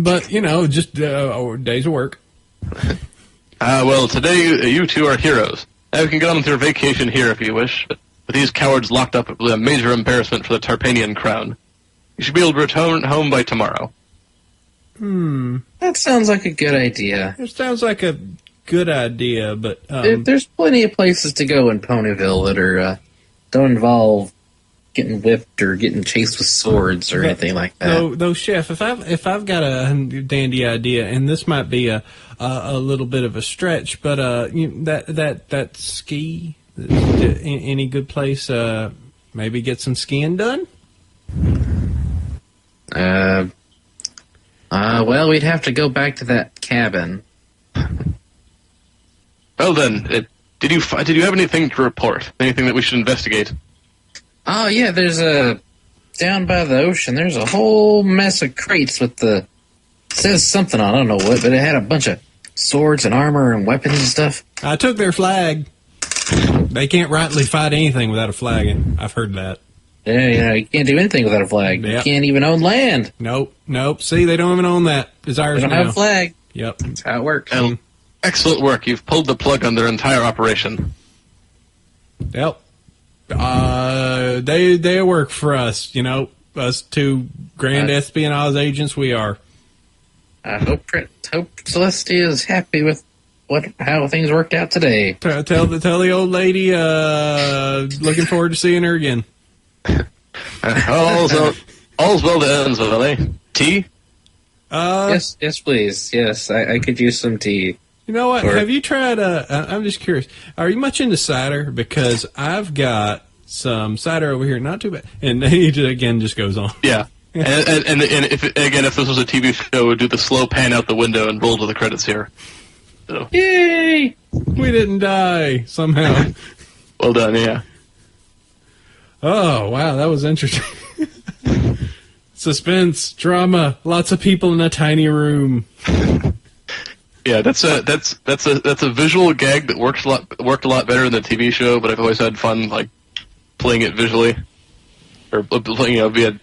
But just days of work. Well, today you two are heroes. You can get on with your vacation here if you wish. But with these cowards locked up, it will be a major embarrassment for the Tarpanian crown. You should be able to return home by tomorrow. That sounds like a good idea. It sounds like a good idea, but there's plenty of places to go in Ponyville that don't involve getting whipped or getting chased with swords or anything like that. Though, Chef, if I've got a dandy idea, and this might be a little bit of a stretch, but that ski, any good place, maybe get some skiing done. Well, we'd have to go back to that cabin. Well then, did you have anything to report? Anything that we should investigate? Oh yeah, there's down by the ocean. There's a whole mess of crates with it says something on, I don't know what, but it had a bunch of swords and armor and weapons and stuff. I took their flag. They can't rightly fight anything without a flag. I've heard that. Yeah, you can't do anything without a flag. Yep. You can't even own land. Nope. See, they don't even own that. It's ours now. They don't have a flag. Yep. That's how it works. Excellent work. You've pulled the plug on their entire operation. Yep. They work for us, us two grand espionage agents we are. I hope Celestia is happy with how things worked out today. Tell the old lady, looking forward to seeing her again. All's well that ends well, eh? Tea? Yes, please. Yes, I could use some tea. You know what? Have you tried, I'm just curious, are you much into cider? Because I've got some cider over here, not too bad. And he again just goes on. Yeah. and if this was a TV show, we'd do the slow pan out the window and roll to the credits here. So. Yay! We didn't die, somehow. Well done, yeah. Oh, wow, that was interesting. Suspense, drama, lots of people in a tiny room. Yeah, that's a visual gag that worked a lot better in the TV show, but I've always had fun playing it visually, or playing via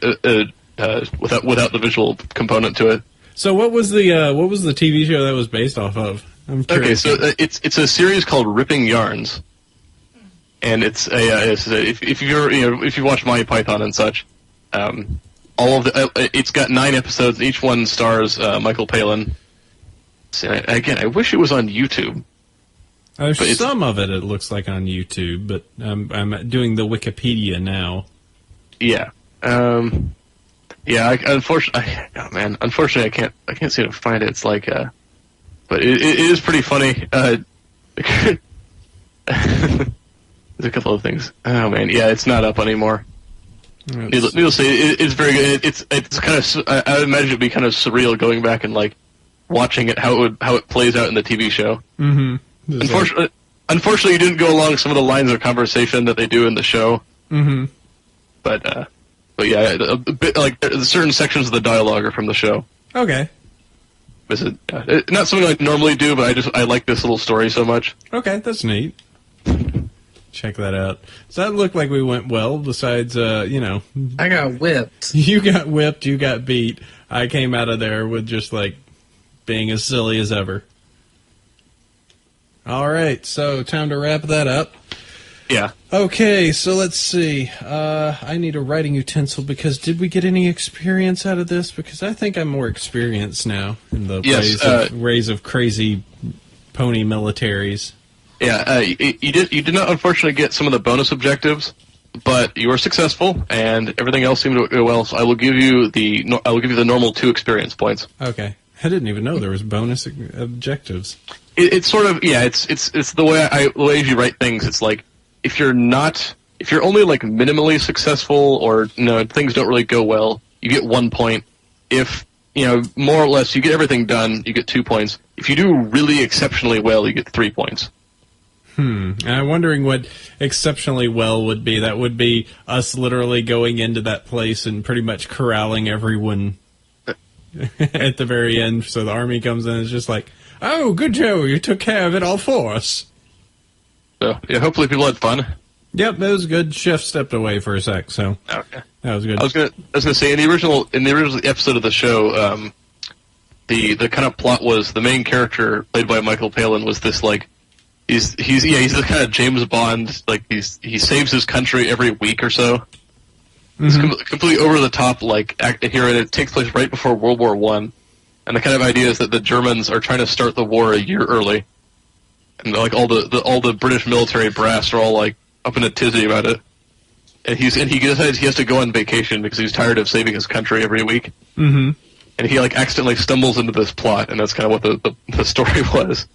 without the visual component to it. So what was the TV show that was based off of? I'm curious. Okay, so it's a series called Ripping Yarns, and if you watch Monty Python and such, it's got 9 episodes. Each one stars Michael Palin. See, again, I wish it was on YouTube. There's some of it looks like on YouTube, but I'm doing the Wikipedia now. Yeah. Unfortunately, unfortunately, I can't seem to find it. It's like, but it is pretty funny. There's a couple of things. Oh man, yeah, it's not up anymore. Needless to say, it's very good. It's kind of. I would imagine it'd be kind of surreal going back and like watching it how it plays out in the TV show. Mm-hmm. Unfortunately, you didn't go along some of the lines of conversation that they do in the show. Mm-hmm. But yeah, a bit like certain sections of the dialogue are from the show. Okay. Not something I normally do, but I like this little story so much. Okay, that's neat. Check that out. So that looked like we went well, besides, I got whipped. You got whipped, you got beat. I came out of there with just, like, being as silly as ever. All right, so time to wrap that up. Yeah. Okay, so let's see. I need a writing utensil because did we get any experience out of this? Because I think I'm more experienced now in the ways of crazy pony militaries. Yeah, you did not unfortunately get some of the bonus objectives, but you were successful and everything else seemed to go well. So I will give you the normal 2 experience points. Okay, I didn't even know there was bonus objectives. It's sort of it's the way you write things. It's like if you're only like minimally successful or things don't really go well, you get 1 point. If more or less you get everything done, you get 2 points. If you do really exceptionally well, you get 3 points. I'm wondering what exceptionally well would be. That would be us literally going into that place and pretty much corralling everyone at the very end. So the army comes in and is just like, oh, good Joe, you took care of it all for us. So, yeah, hopefully people had fun. Yep, that was good. Chef stepped away for a sec, so okay. That was good. I was gonna say in the original episode of the show, the kind of plot was the main character played by Michael Palin was this like he's the kind of James Bond, like he saves his country every week or so. Mm-hmm. It's completely over the top like here, and it takes place right before World War I. And the kind of idea is that the Germans are trying to start the war a year early, and like all the British military brass are all like up in a tizzy about it. And he decides he has to go on vacation because he's tired of saving his country every week. Mm-hmm. And he like accidentally stumbles into this plot, and that's kind of what the story was.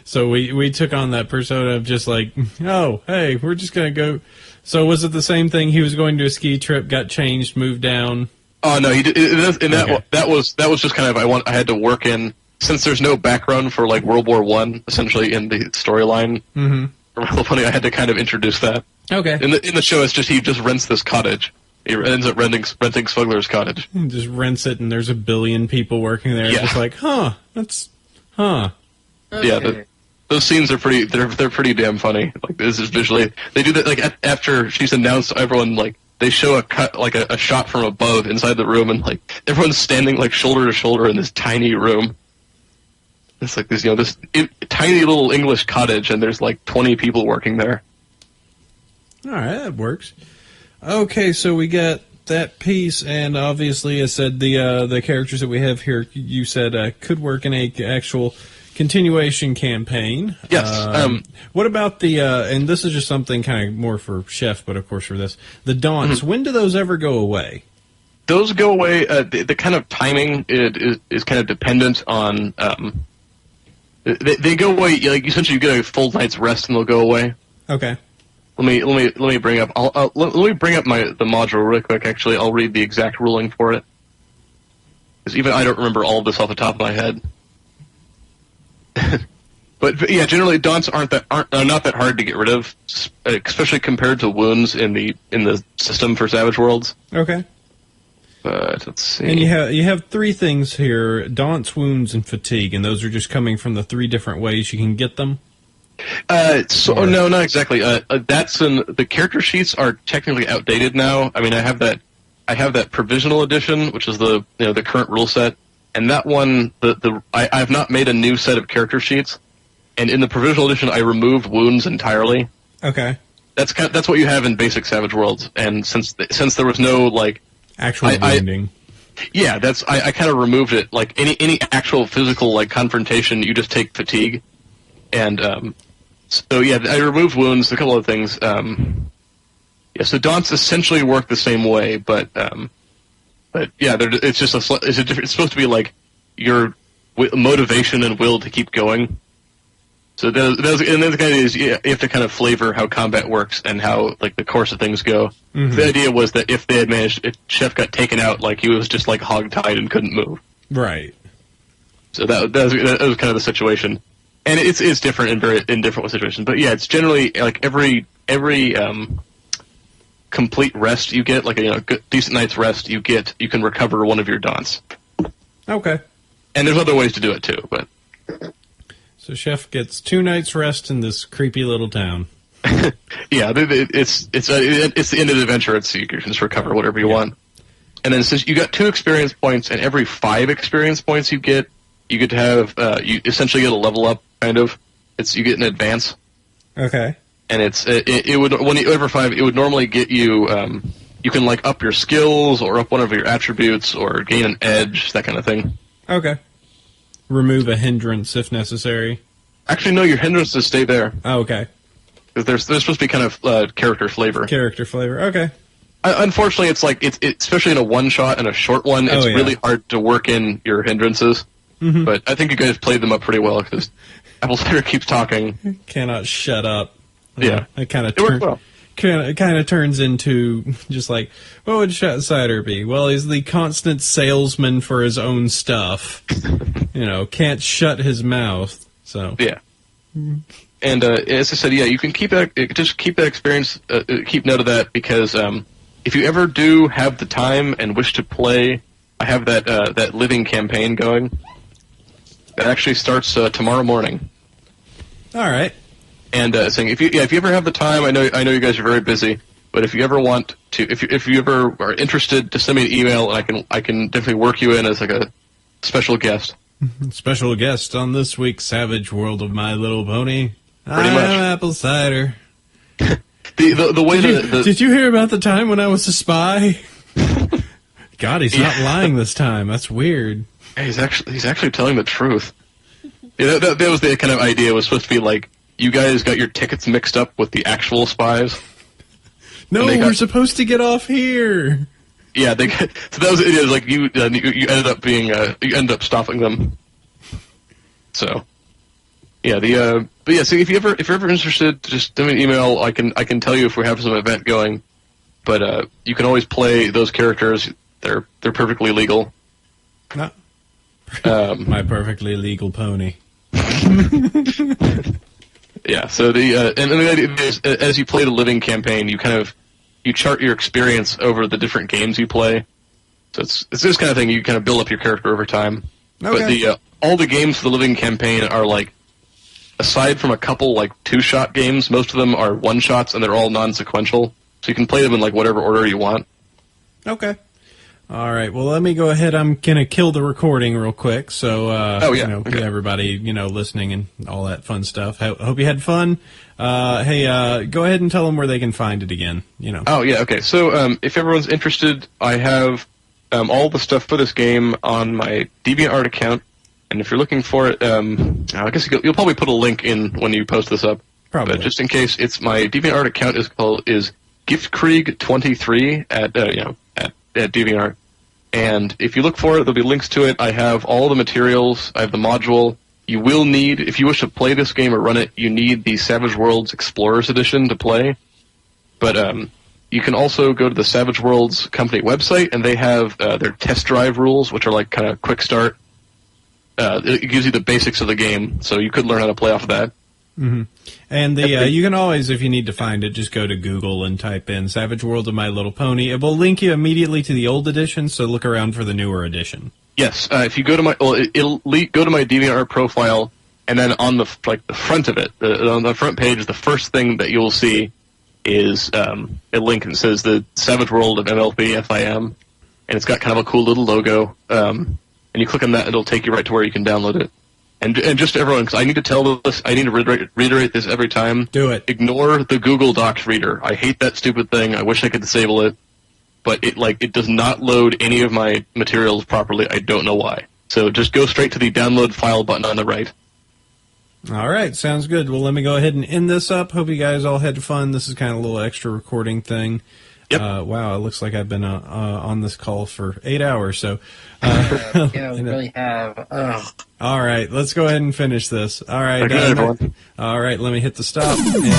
So we took on that persona of just like, oh, hey, we're just gonna go. So was it the same thing? He was going to a ski trip, got changed, moved down. Oh no, he did. That was just kind of I had to work in, since there's no background for like World War I essentially in the storyline. Mm-hmm. I had to kind of introduce that. Okay. In the show, it's just he just rents this cottage. He ends up renting Smuggler's cottage. He just rents it, and there's a billion people working there. Yeah. Just like, Okay. Yeah. Those scenes are pretty. They're pretty damn funny. Like this is visually. They do that like after she's announced. Everyone like they show a cut like a shot from above inside the room, and like everyone's standing like shoulder to shoulder in this tiny room. It's like this tiny little English cottage, and there's like 20 people working there. All right, that works. Okay, so we got that piece, and obviously, I said the characters that we have here. You said could work in a actual continuation campaign. Yes. What about the and this is just something kind of more for Chef, but of course for this, the daunts. Mm-hmm. When do those ever go away? Those go away. The kind of timing is kind of dependent on. They go away. Like essentially, you get a full night's rest, and they'll go away. Okay. Let me bring up. Let me bring up the module real quick. Actually, I'll read the exact ruling for it, because even I don't remember all of this off the top of my head. but yeah, generally daunts are not that hard to get rid of, especially compared to wounds in the system for Savage Worlds. Okay. But let's see. And you have 3 things here: daunts, wounds, and fatigue, and those are just coming from the 3 different ways you can get them. No, not exactly. That's the character sheets are technically outdated now. I mean, I have that provisional edition, which is the current rule set, and that one I have not made a new set of character sheets, and in the provisional edition I removed wounds entirely. Okay. That's what you have in basic Savage Worlds, and since there was no like actual wounding. Yeah, that's I kind of removed it. Like any actual physical like confrontation, you just take fatigue, and so yeah, I removed wounds. A couple of things. Yeah, so daunts essentially work the same way, but yeah, it's just it's supposed to be like your motivation and will to keep going. So and then the kind of is you have to kind of flavor how combat works and how like the course of things go. Mm-hmm. The idea was that if they had managed, if Chef got taken out, like he was just like hogtied and couldn't move. Right. So that was kind of the situation, and it's different in different situations. But yeah, it's generally like every complete rest you get, like a decent night's rest you get, you can recover one of your daunts. Okay. And there's other ways to do it too, but. So Chef gets 2 nights rest in this creepy little town. Yeah, it's the end of the adventure. You can just recover whatever you want. And then since you got 2 experience points, and every 5 experience points you get to have you essentially get a level up. Kind of, you get an advance. Okay. And it would when you over 5, it would normally get you. You can like up your skills or up one of your attributes or gain an edge, that kind of thing. Okay. Remove a hindrance if necessary. Actually, no, your hindrances stay there. Oh, okay. Because there's supposed to be kind of character flavor. Character flavor, okay. Unfortunately, it's like it's especially in a one-shot and a short one, it's really hard to work in your hindrances. Mm-hmm. But I think you guys played them up pretty well, because Apple Cider keeps talking. Cannot shut up. Yeah. It kind of turns into just like, what would Shut Cider be? Well, he's the constant salesman for his own stuff. Can't shut his mouth. So yeah. And as I said, yeah, you can keep that experience. Keep note of that, because if you ever do have the time and wish to play, I have that living campaign going. That actually starts tomorrow morning. All right. And saying if you ever have the time, I know you guys are very busy, but if you ever want to, if you ever are interested, just send me an email, and I can definitely work you in as like a special guest. Special guest on this week's Savage World of My Little Pony. Pretty much. I'm Apple Cider. the way did you hear about the time when I was a spy? God, he's not lying this time. That's weird. Hey, he's actually telling the truth. Yeah, that was the kind of idea. It was supposed to be like, you guys got your tickets mixed up with the actual spies. No, we're supposed to get off here. Yeah, so that was it. Like you ended up being you ended up stopping them. So, yeah, but yeah. So if you're ever interested, just send me an email. I can tell you if we have some event going. But you can always play those characters. They're perfectly legal. No. My perfectly legal pony. Yeah. So and the idea is, as you play the living campaign, you chart your experience over the different games you play. So it's this kind of thing. You kind of build up your character over time. Okay. But all the games for the living campaign are like, aside from a couple like 2-shot games, most of them are 1-shots, and they're all non-sequential. So you can play them in like whatever order you want. Okay. All right. Well, let me go ahead. I'm gonna kill the recording real quick. So, okay. Everybody, listening and all that fun stuff. Hope you had fun. Hey, go ahead and tell them where they can find it again. Oh yeah. Okay. So, if everyone's interested, I have all the stuff for this game on my DeviantArt account, and if you're looking for it, I guess you'll probably put a link in when you post this up. Probably. But just in case, it's my DeviantArt account is GiftKrieg23 at DeviantArt. And if you look for it, there'll be links to it. I have all the materials. I have the module. You will need, if you wish to play this game or run it, you need the Savage Worlds Explorers Edition to play. But you can also go to the Savage Worlds company website, and they have their test drive rules, which are like kind of quick start. It gives you the basics of the game, so you could learn how to play off of that. Mm-hmm. And you can always, if you need to find it, just go to Google and type in Savage World of My Little Pony. It will link you immediately to the old edition, so look around for the newer edition. Yes, if you go to it'll go to my DeviantArt profile, and then on the front of it, on the front page, the first thing that you'll see is a link that says the Savage World of MLP FIM, and it's got kind of a cool little logo. And you click on that, it'll take you right to where you can download it. And just to everyone, because I need to tell this, I need to reiterate this every time. Do it. Ignore the Google Docs reader. I hate that stupid thing. I wish I could disable it. but it does not load any of my materials properly. I don't know why. So just go straight to the download file button on the right. All right, sounds good. Well, let me go ahead and end this up. Hope you guys all had fun. This is kind of a little extra recording thing. Yep. Wow, it looks like I've been on this call for 8 hours. So, Yeah, we really have. Ugh. All right, let's go ahead and finish this. All right, Okay, everyone. All right, let me hit the stop. And,